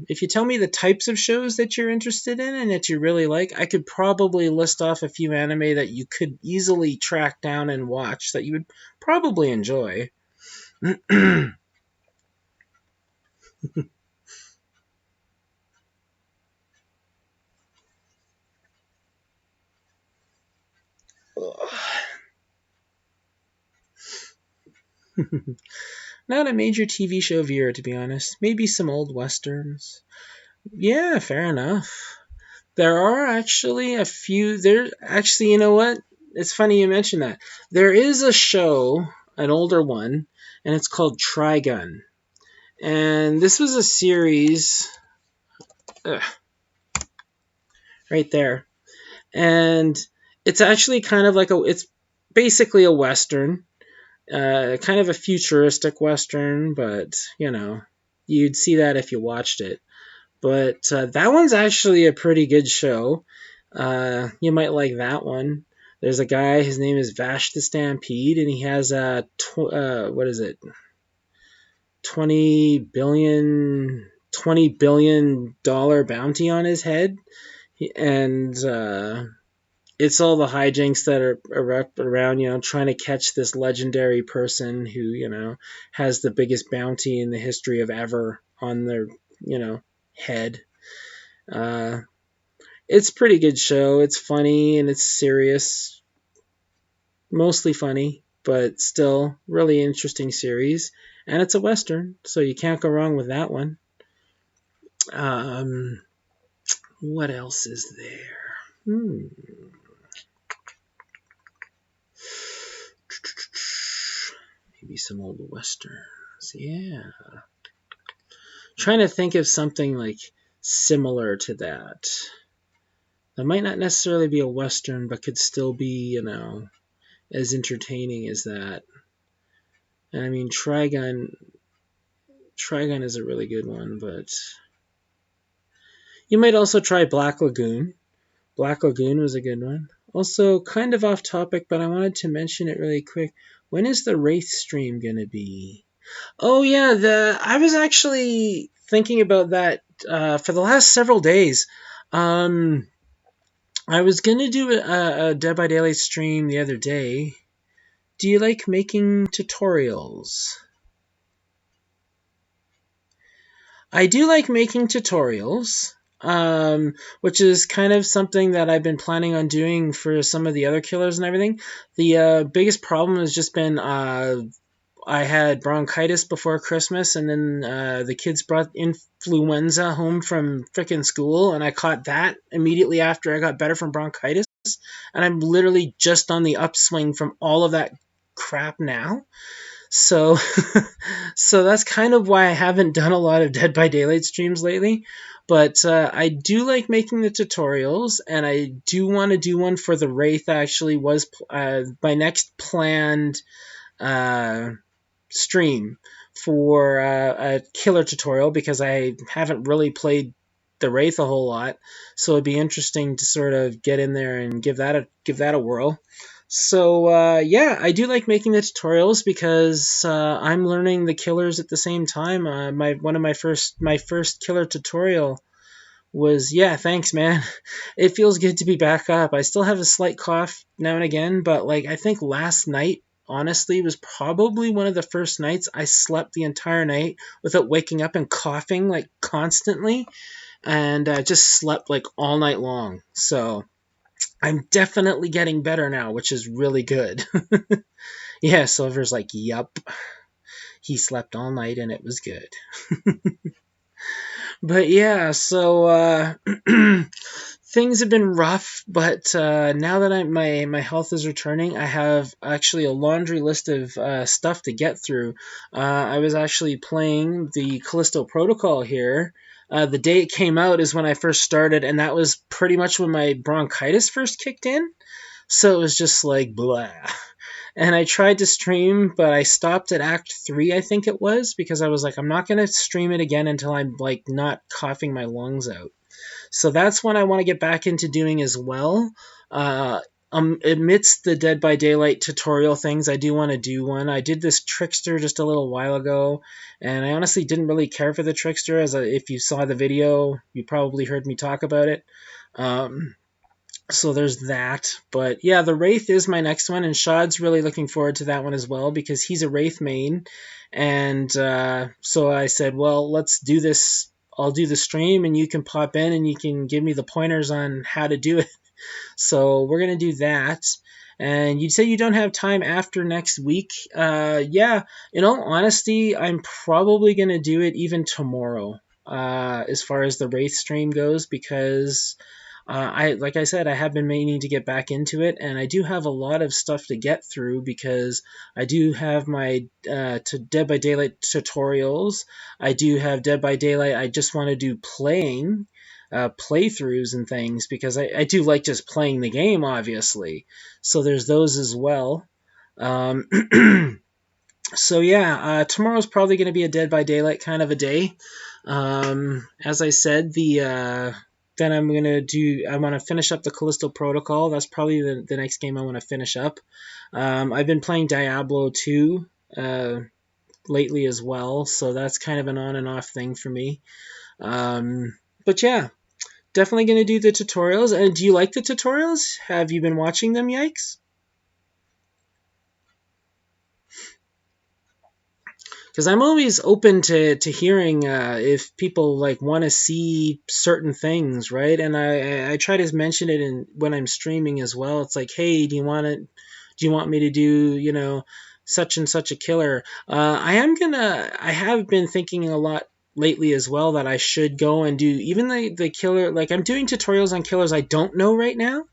if you tell me the types of shows that you're interested in and that you really like, I could probably list off a few anime that you could easily track down and watch that you would probably enjoy. Not a major TV show viewer, to be honest. Maybe some old westerns. Yeah, fair enough. There are actually a few. There actually, you know what? It's funny you mention that. There is a show, an older one, and it's called Trigun. And this was a series, ugh, right there. And it's actually kind of like it's basically a western, kind of a futuristic western, but you'd see that if you watched it. But that one's actually a pretty good show. You might like that one. There's a guy, his name is Vash the Stampede, and he has a, what is it, 20 billion dollar bounty on his head. And it's all the hijinks that are around, trying to catch this legendary person who, has the biggest bounty in the history of ever on their, head. Uh, it's a pretty good show. It's funny and it's serious. Mostly funny, but still really interesting series. And it's a Western, so you can't go wrong with that one. Um, what else is there? Maybe some old Westerns. Yeah. Trying to think of something like similar to that. That might not necessarily be a Western, but could still be, as entertaining as that. And I mean, Trigun is a really good one, but you might also try Black Lagoon. Black Lagoon was a good one. Also, kind of off topic, but I wanted to mention it really quick. When is the Wraith stream gonna be? Oh yeah, the I was actually thinking about that for the last several days. Um, I was gonna do a Dead by Daylight stream the other day. Do you like making tutorials? I do like making tutorials, which is kind of something that I've been planning on doing for some of the other killers and everything. The biggest problem has just been I had bronchitis before Christmas, and then the kids brought influenza home from frickin' school, and I caught that immediately after I got better from bronchitis. And I'm literally just on the upswing from all of that crap now. So, so that's kind of why I haven't done a lot of Dead by Daylight streams lately. But I do like making the tutorials, and I do want to do one for the Wraith. Actually, was my next planned stream for a killer tutorial, because I haven't really played the Wraith a whole lot. So it'd be interesting to sort of get in there and give that a whirl. So yeah, I do like making the tutorials because I'm learning the killers at the same time. My first killer tutorial was, yeah, thanks man. It feels good to be back up. I still have a slight cough now and again, but like I think last night honestly was probably one of the first nights I slept the entire night without waking up and coughing like constantly, and just slept like all night long. So I'm definitely getting better now, which is really good. Yeah, Silver's like, yup. He slept all night and it was good. But yeah, so things have been rough, but now that my health is returning, I have actually a laundry list of stuff to get through. I was actually playing the Callisto Protocol here. The day it came out is when I first started, and that was pretty much when my bronchitis first kicked in. So it was just like blah. And I tried to stream, but I stopped at Act 3, I think it was, because I was like, I'm not going to stream it again until I'm like not coughing my lungs out. So that's what I want to get back into doing as well. Amidst the Dead by Daylight tutorial things, I do want to do one. I did this Trickster just a little while ago, and I honestly didn't really care for the Trickster. If you saw the video, you probably heard me talk about it. So there's that. But yeah, the Wraith is my next one, and Shad's really looking forward to that one as well, because he's a Wraith main. And so I said, well, let's do this. I'll do the stream, and you can pop in and you can give me the pointers on how to do it. So we're going to do that. And you'd say you don't have time after next week. Yeah, in all honesty, I'm probably going to do it even tomorrow, as far as the Wraith stream goes, because like I said, I have been meaning to get back into it, and I do have a lot of stuff to get through, because I do have my Dead by Daylight tutorials. I do have Dead by Daylight. I just want to do playthroughs and things, because I do like just playing the game, obviously. So there's those as well. So yeah, tomorrow's probably going to be a Dead by Daylight kind of a day. As I said, then I want to finish up the Callisto Protocol. That's probably the next game I want to finish up. I've been playing Diablo 2 lately as well, so that's kind of an on and off thing for me. But yeah, definitely going to do the tutorials. And do you like the tutorials? Have you been watching them, Yikes? Because I'm always open to hearing if people like want to see certain things, right? And I try to mention it when I'm streaming as well. It's like, hey, do you want do you want me to do, such and such a killer? I have been thinking a lot lately as well that I should go and do even the killer. Like, I'm doing tutorials on killers I don't know right now.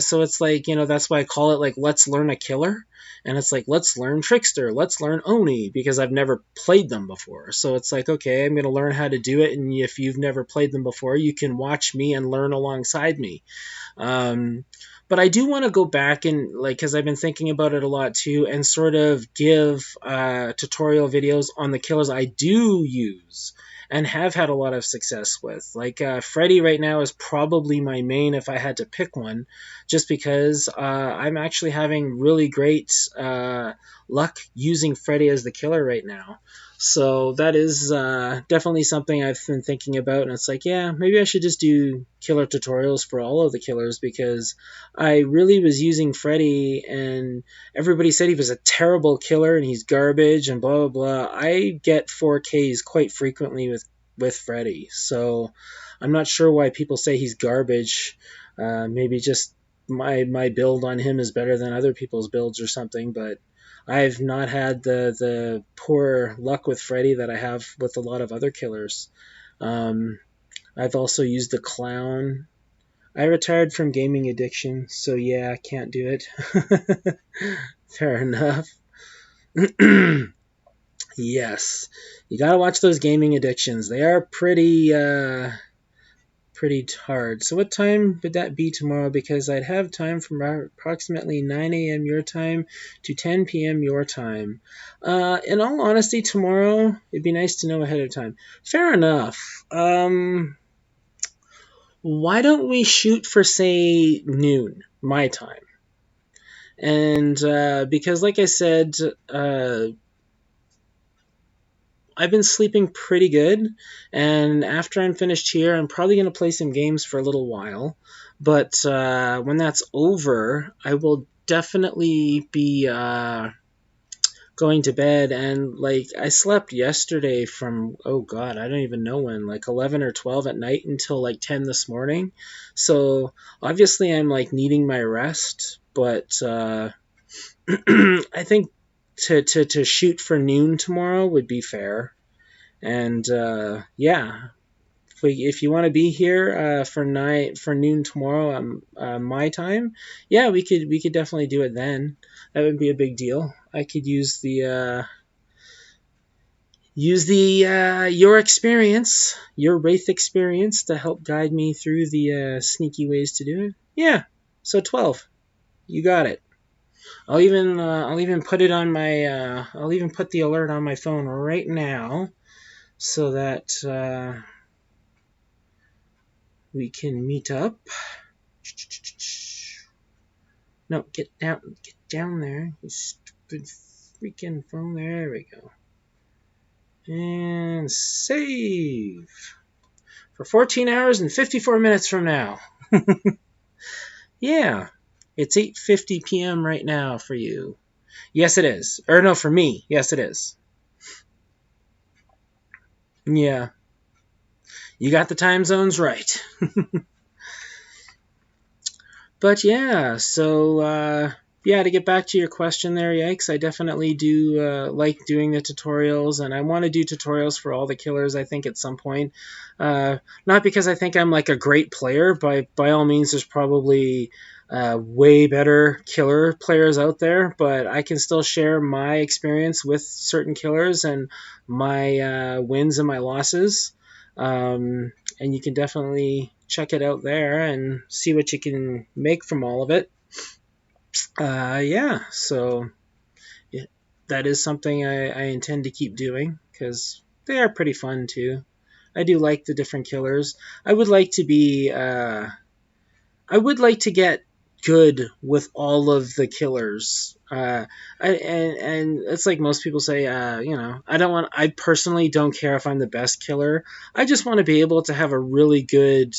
So it's like, that's why I call it like, let's learn a killer. And it's like, let's learn Trickster, let's learn Oni, because I've never played them before. So it's like, okay, I'm going to learn how to do it. And if you've never played them before, you can watch me and learn alongside me. But I do want to go back and, like, because I've been thinking about it a lot too, and sort of give tutorial videos on the killers I do use and have had a lot of success with. Like, Freddy right now is probably my main if I had to pick one, just because I'm actually having really great luck using Freddy as the killer right now. So that is definitely something I've been thinking about, and it's like, yeah, maybe I should just do killer tutorials for all of the killers, because I really was using Freddy, and everybody said he was a terrible killer and he's garbage and blah, blah, blah. I get 4Ks quite frequently with Freddy, so I'm not sure why people say he's garbage. Maybe just my build on him is better than other people's builds or something, but I've not had the poor luck with Freddy that I have with a lot of other killers. I've also used the clown. I retired from gaming addiction, so yeah, I can't do it. Fair enough. Yes, you gotta watch those gaming addictions. They are pretty hard. So what time would that be tomorrow? Because I'd have time from approximately 9 a.m. your time to 10 p.m. your time. In all honesty, tomorrow, it'd be nice to know ahead of time. Fair enough. Why don't we shoot for, say, noon, my time? And because, like I said, I've been sleeping pretty good, and after I'm finished here, I'm probably going to play some games for a little while. But when that's over, I will definitely be going to bed. And, like, I slept yesterday from, oh god, I don't even know when, like 11 or 12 at night until like 10 this morning. So obviously I'm like needing my rest, but I think to shoot for noon tomorrow would be fair. And yeah, if you want to be here for noon tomorrow, my time, yeah, we could definitely do it then. That would be a big deal. I could use the your experience, your Wraith experience, to help guide me through the sneaky ways to do it. Yeah, so 12, you got it. I'll even put it on my I'll even put the alert on my phone right now, so that we can meet up. No, get down there, you stupid freaking phone. There we go. And save for 14 hours and 54 minutes from now. Yeah, it's 8:50 p.m. right now for you. Yes, it is. Or no, for me. Yes, it is. Yeah, you got the time zones right. But yeah, so yeah, to get back to your question there, Yikes, I definitely do like doing the tutorials, and I want to do tutorials for all the killers, I think, at some point. Not because I think I'm like a great player. By all means, there's probably way better killer players out there, but I can still share my experience with certain killers and my wins and my losses. And you can definitely check it out there and see what you can make from all of it. Yeah, so that is something I intend to keep doing, because they are pretty fun too. I do like the different killers. I would like to get good with all of the killers. And it's like most people say, I personally don't care if I'm the best killer. I just want to be able to have a really good.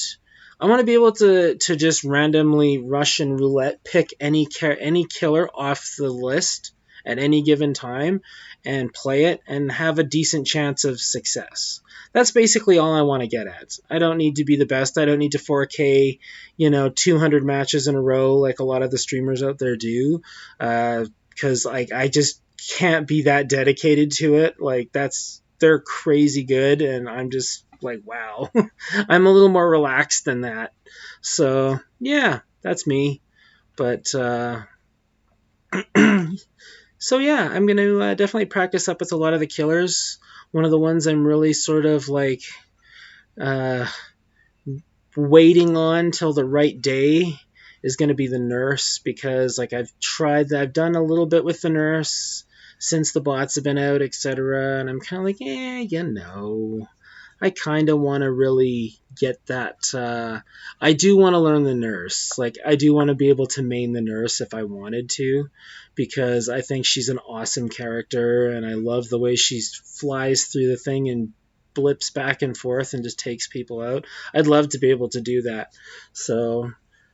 I want to be able to just randomly Russian roulette pick any killer off the list at any given time and play it and have a decent chance of success. That's basically all I want to get at. I don't need to be the best. I don't need to 4K, 200 matches in a row like a lot of the streamers out there do, because I just can't be that dedicated to it. Like they're crazy good, and I'm just like, wow. I'm a little more relaxed than that. So yeah, that's me. But so yeah, I'm gonna definitely practice up with a lot of the killers. One of the ones I'm really sort of like uh, waiting on till the right day is going to be the nurse, because like I've done a little bit with the nurse since the bots have been out, etc. And I'm kind of like, I kind of want to really get that. I do want to learn the nurse. Like, I do want to be able to main the nurse if I wanted to, because I think she's an awesome character, and I love the way she flies through the thing and blips back and forth and just takes people out. I'd love to be able to do that. So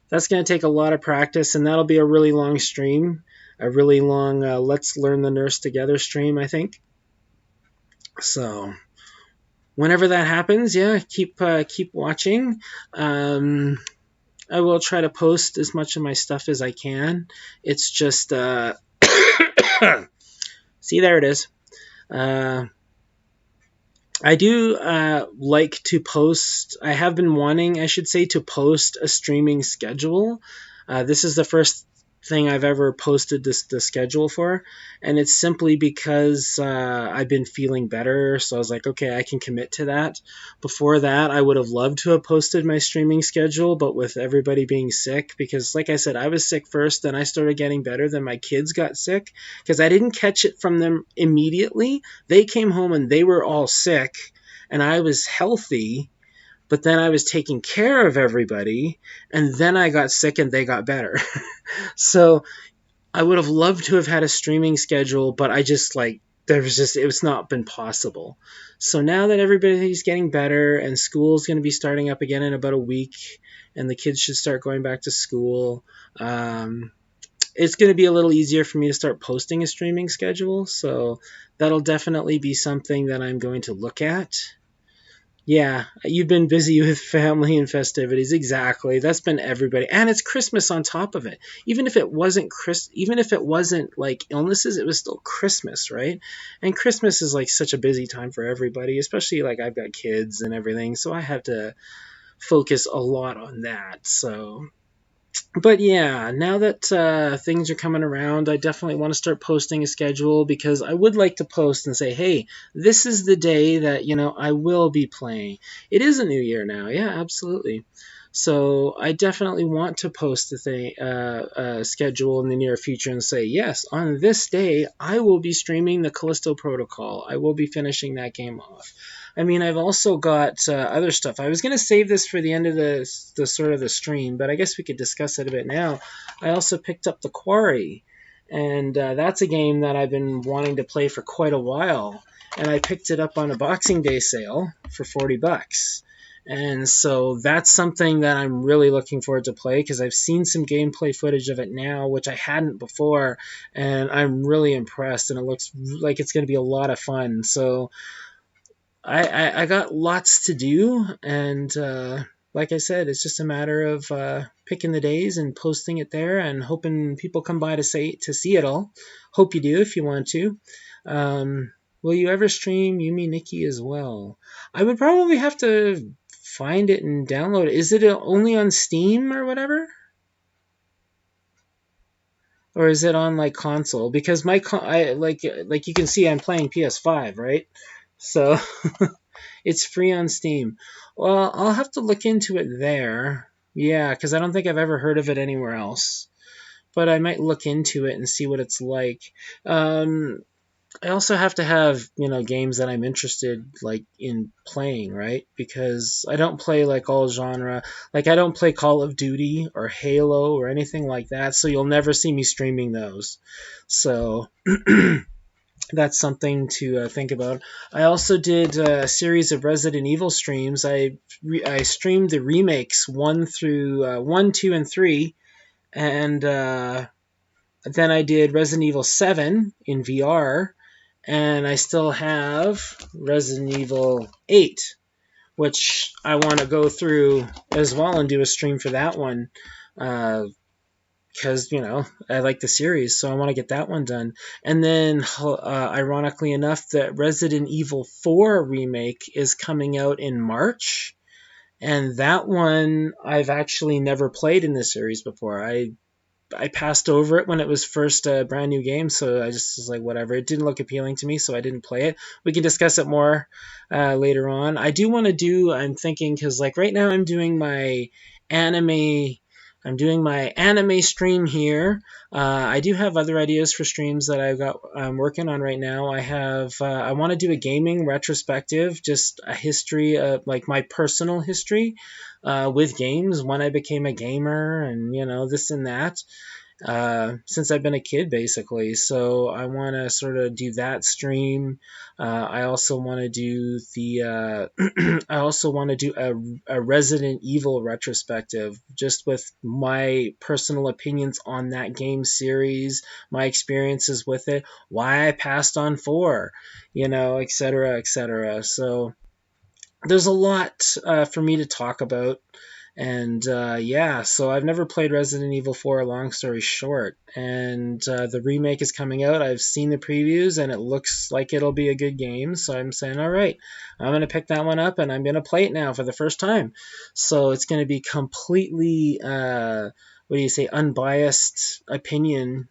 that's going to take a lot of practice, and that'll be a really long stream, a really long let's learn the nurse together stream, I think. So whenever that happens, yeah, keep watching. I will try to post as much of my stuff as I can. It's just see, there it is. I do like to post. I have been wanting, I should say, to post a streaming schedule. This is the first thing I've ever posted the schedule for, and it's simply because I've been feeling better, so I was like, okay, I can commit to that. Before that, I would have loved to have posted my streaming schedule, but with everybody being sick, because like I said, I was sick first, then I started getting better, then my kids got sick, because I didn't catch it from them immediately. They came home and they were all sick, and I was healthy, but then I was taking care of everybody, and then I got sick and they got better. So I would have loved to have had a streaming schedule, but it was not been possible. So now that everybody's getting better and school's going to be starting up again in about a week, and the kids should start going back to school, it's going to be a little easier for me to start posting a streaming schedule. So that'll definitely be something that I'm going to look at. Yeah, you've been busy with family and festivities. Exactly. That's been everybody. And it's Christmas on top of it. Even if it wasn't like illnesses, it was still Christmas, right? And Christmas is like such a busy time for everybody, especially like I've got kids and everything, so I have to focus a lot on that. So but yeah, now that things are coming around, I definitely want to start posting a schedule, because I would like to post and say, hey, this is the day that, I will be playing. It is a new year now. Yeah, absolutely. So I definitely want to post a schedule in the near future and say, yes, on this day, I will be streaming the Callisto Protocol. I will be finishing that game off. I mean, I've also got other stuff. I was going to save this for the end of the sort of the stream, but I guess we could discuss it a bit now. I also picked up The Quarry, and that's a game that I've been wanting to play for quite a while, and I picked it up on a Boxing Day sale for $40. And so that's something that I'm really looking forward to play, because I've seen some gameplay footage of it now, which I hadn't before, and I'm really impressed, and it looks like it's going to be a lot of fun. So I got lots to do, and like I said, it's just a matter of picking the days and posting it there, and hoping people come by to see it all. Hope you do if you want to. Will you ever stream Yumi Nikki as well? I would probably have to find it and download it. Is it only on Steam or whatever? Or is it on like console? Because like you can see, I'm playing PS5, right? So it's free on Steam. Well, I'll have to look into it there. Yeah, because I don't think I've ever heard of it anywhere else. But I might look into it and see what it's like. I also have to have, games that I'm interested like in playing, right? Because I don't play like all genre. Like I don't play Call of Duty or Halo or anything like that, so you'll never see me streaming those. So that's something to think about. I also did a series of Resident Evil streams. I streamed the remakes 1, 2, and 3, and then I did Resident Evil 7 in VR, and I still have Resident Evil 8, which I want to go through as well and do a stream for that one. Because, I like the series, so I want to get that one done. And then, ironically enough, the Resident Evil 4 remake is coming out in March. And that one I've actually never played in this series before. I passed over it when it was first a brand new game, so I just was like, whatever. It didn't look appealing to me, so I didn't play it. We can discuss it more later on. I do want to I'm thinking, because like right now anime, I'm doing my anime stream here. I do have other ideas for streams that I'm working on right now. I want to do a gaming retrospective, just a history of like my personal history with games, when I became a gamer, and this and that, since I've been a kid, basically. So I want to sort of do that stream. I also want to do I also want to do a Resident Evil retrospective, just with my personal opinions on that game series, my experiences with it, why I passed on 4, et cetera, et cetera. So there's a lot for me to talk about. And yeah, so I've never played Resident Evil 4, long story short. And the remake is coming out. I've seen the previews, and it looks like it'll be a good game. So I'm saying, all right, I'm going to pick that one up, and I'm going to play it now for the first time. So it's going to be completely, unbiased opinion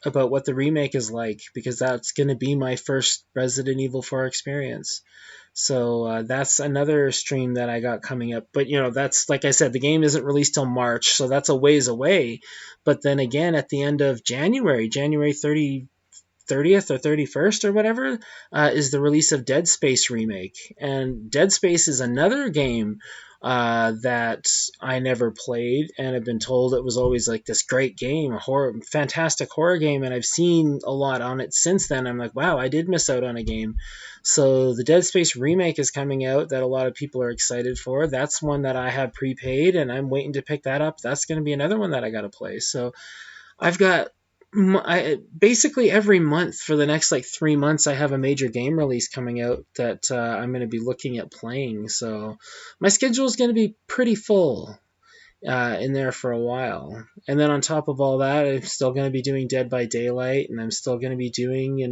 about what the remake is like, because that's going to be my first Resident Evil 4 experience. So that's another stream that I got coming up. But, that's, like I said, the game isn't released till March, so that's a ways away. But then again, at the end of January 30th or 31st or whatever, is the release of Dead Space Remake. And Dead Space is another game that I never played, and I've been told it was always like this great game, a fantastic horror game, and I've seen a lot on it since then. I'm like, wow, I did miss out on a game. So the Dead Space remake is coming out that a lot of people are excited for. That's one that I have prepaid, and I'm waiting to pick that up. That's going to be another one that I got to play. So I've got basically every month for the next like 3 months, I have a major game release coming out that I'm going to be looking at playing. So my schedule is going to be pretty full in there for a while. And then on top of all that, I'm still going to be doing Dead by Daylight, and I'm still going to be doing,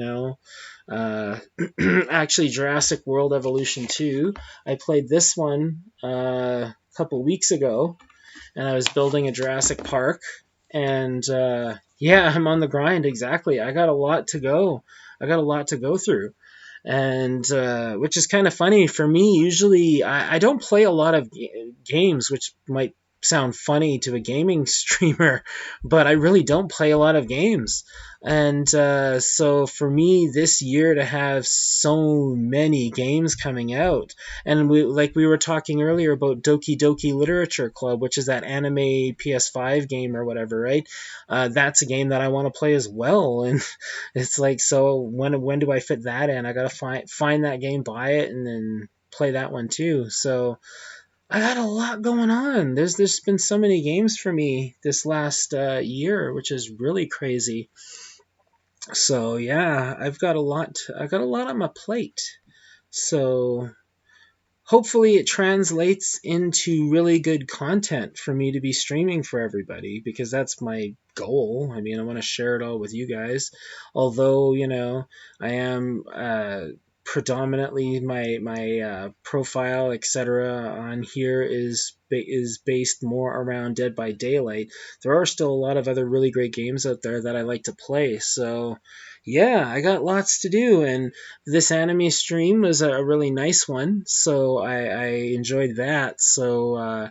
actually Jurassic World Evolution 2. I played this one a couple weeks ago, and I was building a Jurassic Park. And yeah, I'm on the grind. Exactly. I got a lot to go. I got a lot to go through. And which is kind of funny for me. Usually I don't play a lot of games, which might sound funny to a gaming streamer, but I really don't play a lot of games. And so for me this year to have so many games coming out, and we were talking earlier about Doki Doki Literature Club, which is that anime PS5 game or whatever, right? That's a game that I want to play as well, and it's like, so when do I fit that in? I gotta find that game, buy it, and then play that one too. So I got a lot going on. There's been so many games for me this last year, which is really crazy. So yeah, I've got a lot. I got a lot on my plate. So hopefully it translates into really good content for me to be streaming for everybody, because that's my goal. I mean, I want to share it all with you guys. Although, I am predominantly my profile, etc., on here is based more around Dead by Daylight. There are still a lot of other really great games out there that I like to play. So yeah, I got lots to do, and this anime stream was a really nice one, so I enjoyed that. So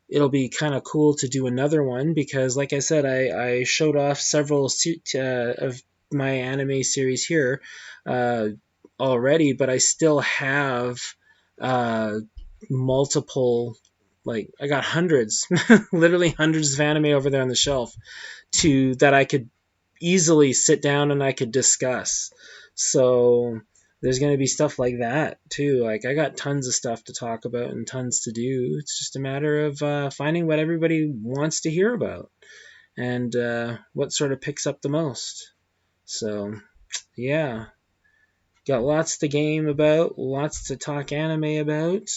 it'll be kind of cool to do another one, because like I said, I showed off several of my anime series here already, but I still have multiple, like I got hundreds, literally hundreds of anime over there on the shelf that I could easily sit down and I could discuss. So there's going to be stuff like that too. Like I got tons of stuff to talk about and tons to do. It's just a matter of finding what everybody wants to hear about. and what sort of picks up the most. So, yeah, got lots to game about, lots to talk anime about.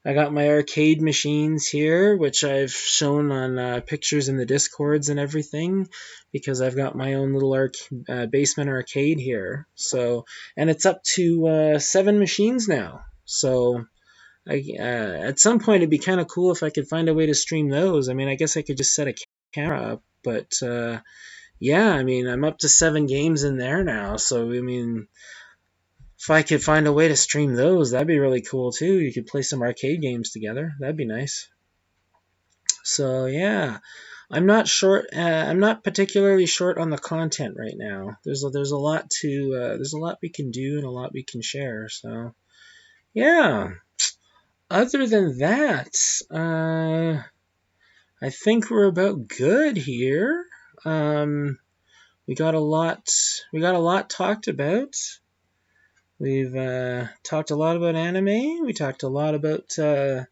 I got my arcade machines here, which I've shown on pictures in the Discords and everything, because I've got my own little basement arcade here. So, and it's up to 7 machines now. So, at some point, it'd be kind of cool if I could find a way to stream those. I mean, I guess I could just set a camera up, but yeah, I mean, I'm up to 7 games in there now. So, I mean, if I could find a way to stream those, that'd be really cool too. You could play some arcade games together. That'd be nice. So yeah, I'm not short. I'm not particularly short on the content right now. There's a lot to there's a lot we can do and a lot we can share. So yeah. Other than that, I think we're about good here. We got a lot. We got a lot talked about. We've talked a lot about anime. We talked a lot about the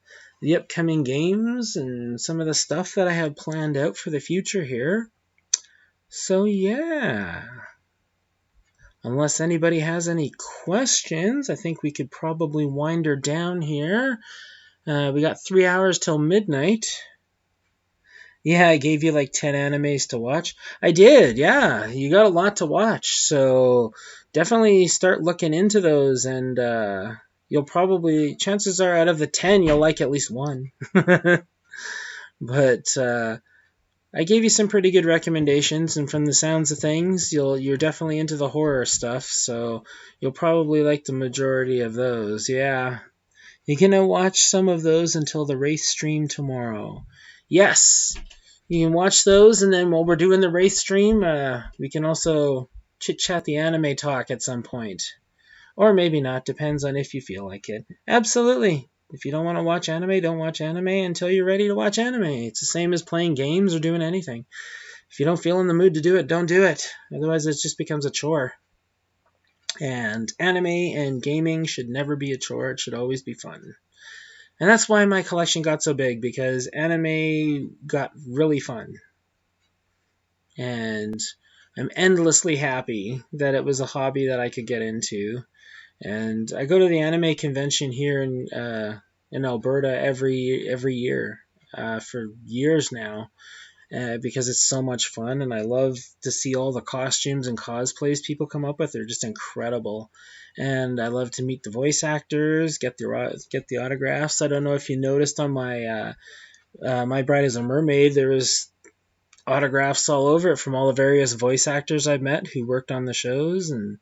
upcoming games and some of the stuff that I have planned out for the future here. So yeah, unless anybody has any questions, I think we could probably wind her down here. We got 3 hours till midnight. Yeah, I gave you like 10 animes to watch. I did, yeah. You got a lot to watch, so definitely start looking into those, and you'll probably, chances are out of the 10, you'll like at least one. But I gave you some pretty good recommendations, and from the sounds of things, you're definitely into the horror stuff, so you'll probably like the majority of those, yeah. You can watch some of those until the race stream tomorrow. Yes, you can watch those, and then while we're doing the race stream, we can also chit-chat the anime talk at some point. Or maybe not, depends on if you feel like it. Absolutely. If you don't want to watch anime, don't watch anime until you're ready to watch anime. It's the same as playing games or doing anything. If you don't feel in the mood to do it, don't do it. Otherwise, it just becomes a chore. And anime and gaming should never be a chore. It should always be fun. And that's why my collection got so big, because anime got really fun. And I'm endlessly happy that it was a hobby that I could get into. And I go to the anime convention here in Alberta every year for years now, because it's so much fun, and I love to see all the costumes and cosplays people come up with. They're just incredible, and I love to meet the voice actors, get the autographs. I don't know if you noticed on my My Bride is a Mermaid, there was autographs all over it from all the various voice actors I've met who worked on the shows, and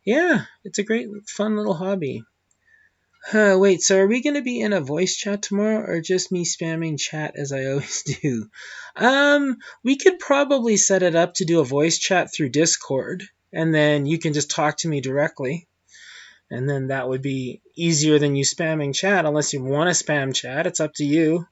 yeah, it's a great, fun little hobby. Wait, so are we going to be in a voice chat tomorrow, or just me spamming chat as I always do? We could probably set it up to do a voice chat through Discord, and then you can just talk to me directly. And then that would be easier than you spamming chat, unless you want to spam chat. It's up to you.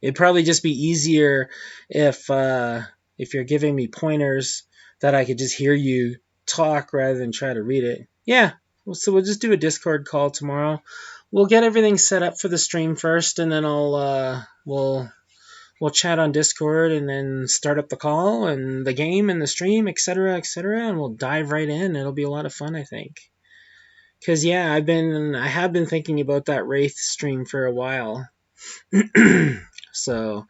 It'd probably just be easier if you're giving me pointers that I could just hear you talk rather than try to read it. Yeah, so we'll just do a Discord call tomorrow. We'll get everything set up for the stream first, and then we'll chat on Discord, and then start up the call and the game and the stream, etc., and we'll dive right in. It'll be a lot of fun, I think. Because yeah, I have been thinking about that Wraith stream for a while. So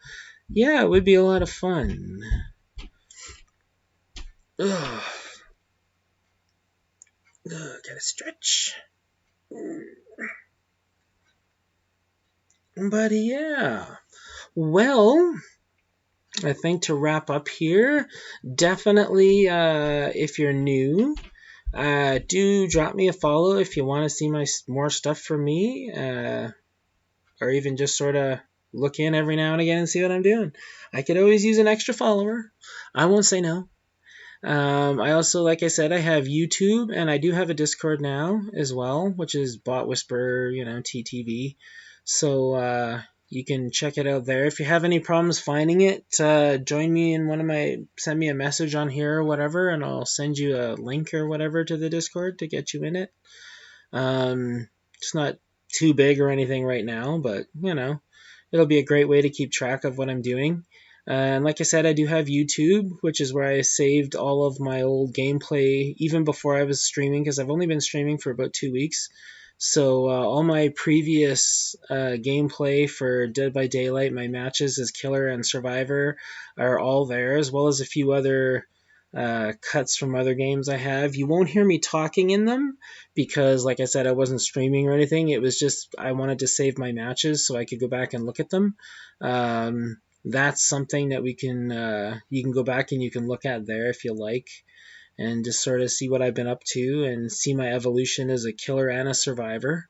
yeah, it would be a lot of fun. Ugh. Gotta stretch. But yeah, well, I think to wrap up here, definitely if you're new, do drop me a follow if you want to see more stuff from me, or even just sort of look in every now and again and see what I'm doing. I could always use an extra follower. I won't say no. I also, like I said, I have YouTube, and I do have a Discord now as well, which is Bot Whisper, TTV. So you can check it out there. If you have any problems finding it, join me in send me a message on here or whatever, and I'll send you a link or whatever to the Discord to get you in it. It's not too big or anything right now, but it'll be a great way to keep track of what I'm doing. And like I said, I do have YouTube, which is where I saved all of my old gameplay even before I was streaming, because I've only been streaming for about 2 weeks. So all my previous gameplay for Dead by Daylight, my matches as Killer and Survivor, are all there, as well as a few other cuts from other games I have. You won't hear me talking in them because, like I said, I wasn't streaming or anything. It was just I wanted to save my matches so I could go back and look at them. That's something that we can you can go back and you can look at there if you like, and just sort of see what I've been up to and see my evolution as a killer and a survivor.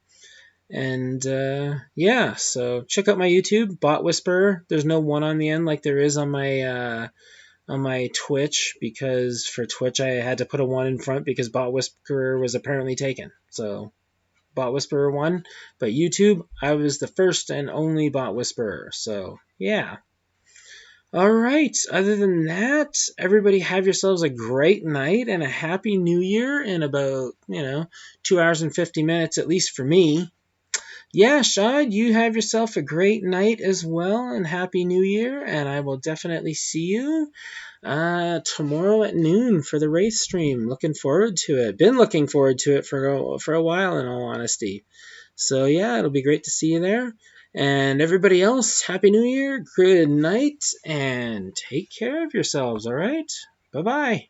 And yeah, so check out my YouTube, Bot Whisperer. There's no one on the end like there is on my Twitch, because for Twitch I had to put a one in front because Bot Whisperer was apparently taken. So Bot Whisperer won, but YouTube, I was the first and only Bot Whisperer. So yeah. All right. Other than that, everybody have yourselves a great night and a happy new year in about, 2 hours and 50 minutes, at least for me. Yeah, Shad, you have yourself a great night as well and happy new year. And I will definitely see you tomorrow at noon for the race stream. Looking forward to it. Been looking forward to it for a while, in all honesty. So yeah, it'll be great to see you there. And everybody else, Happy New Year, good night, and take care of yourselves, all right? Bye-bye.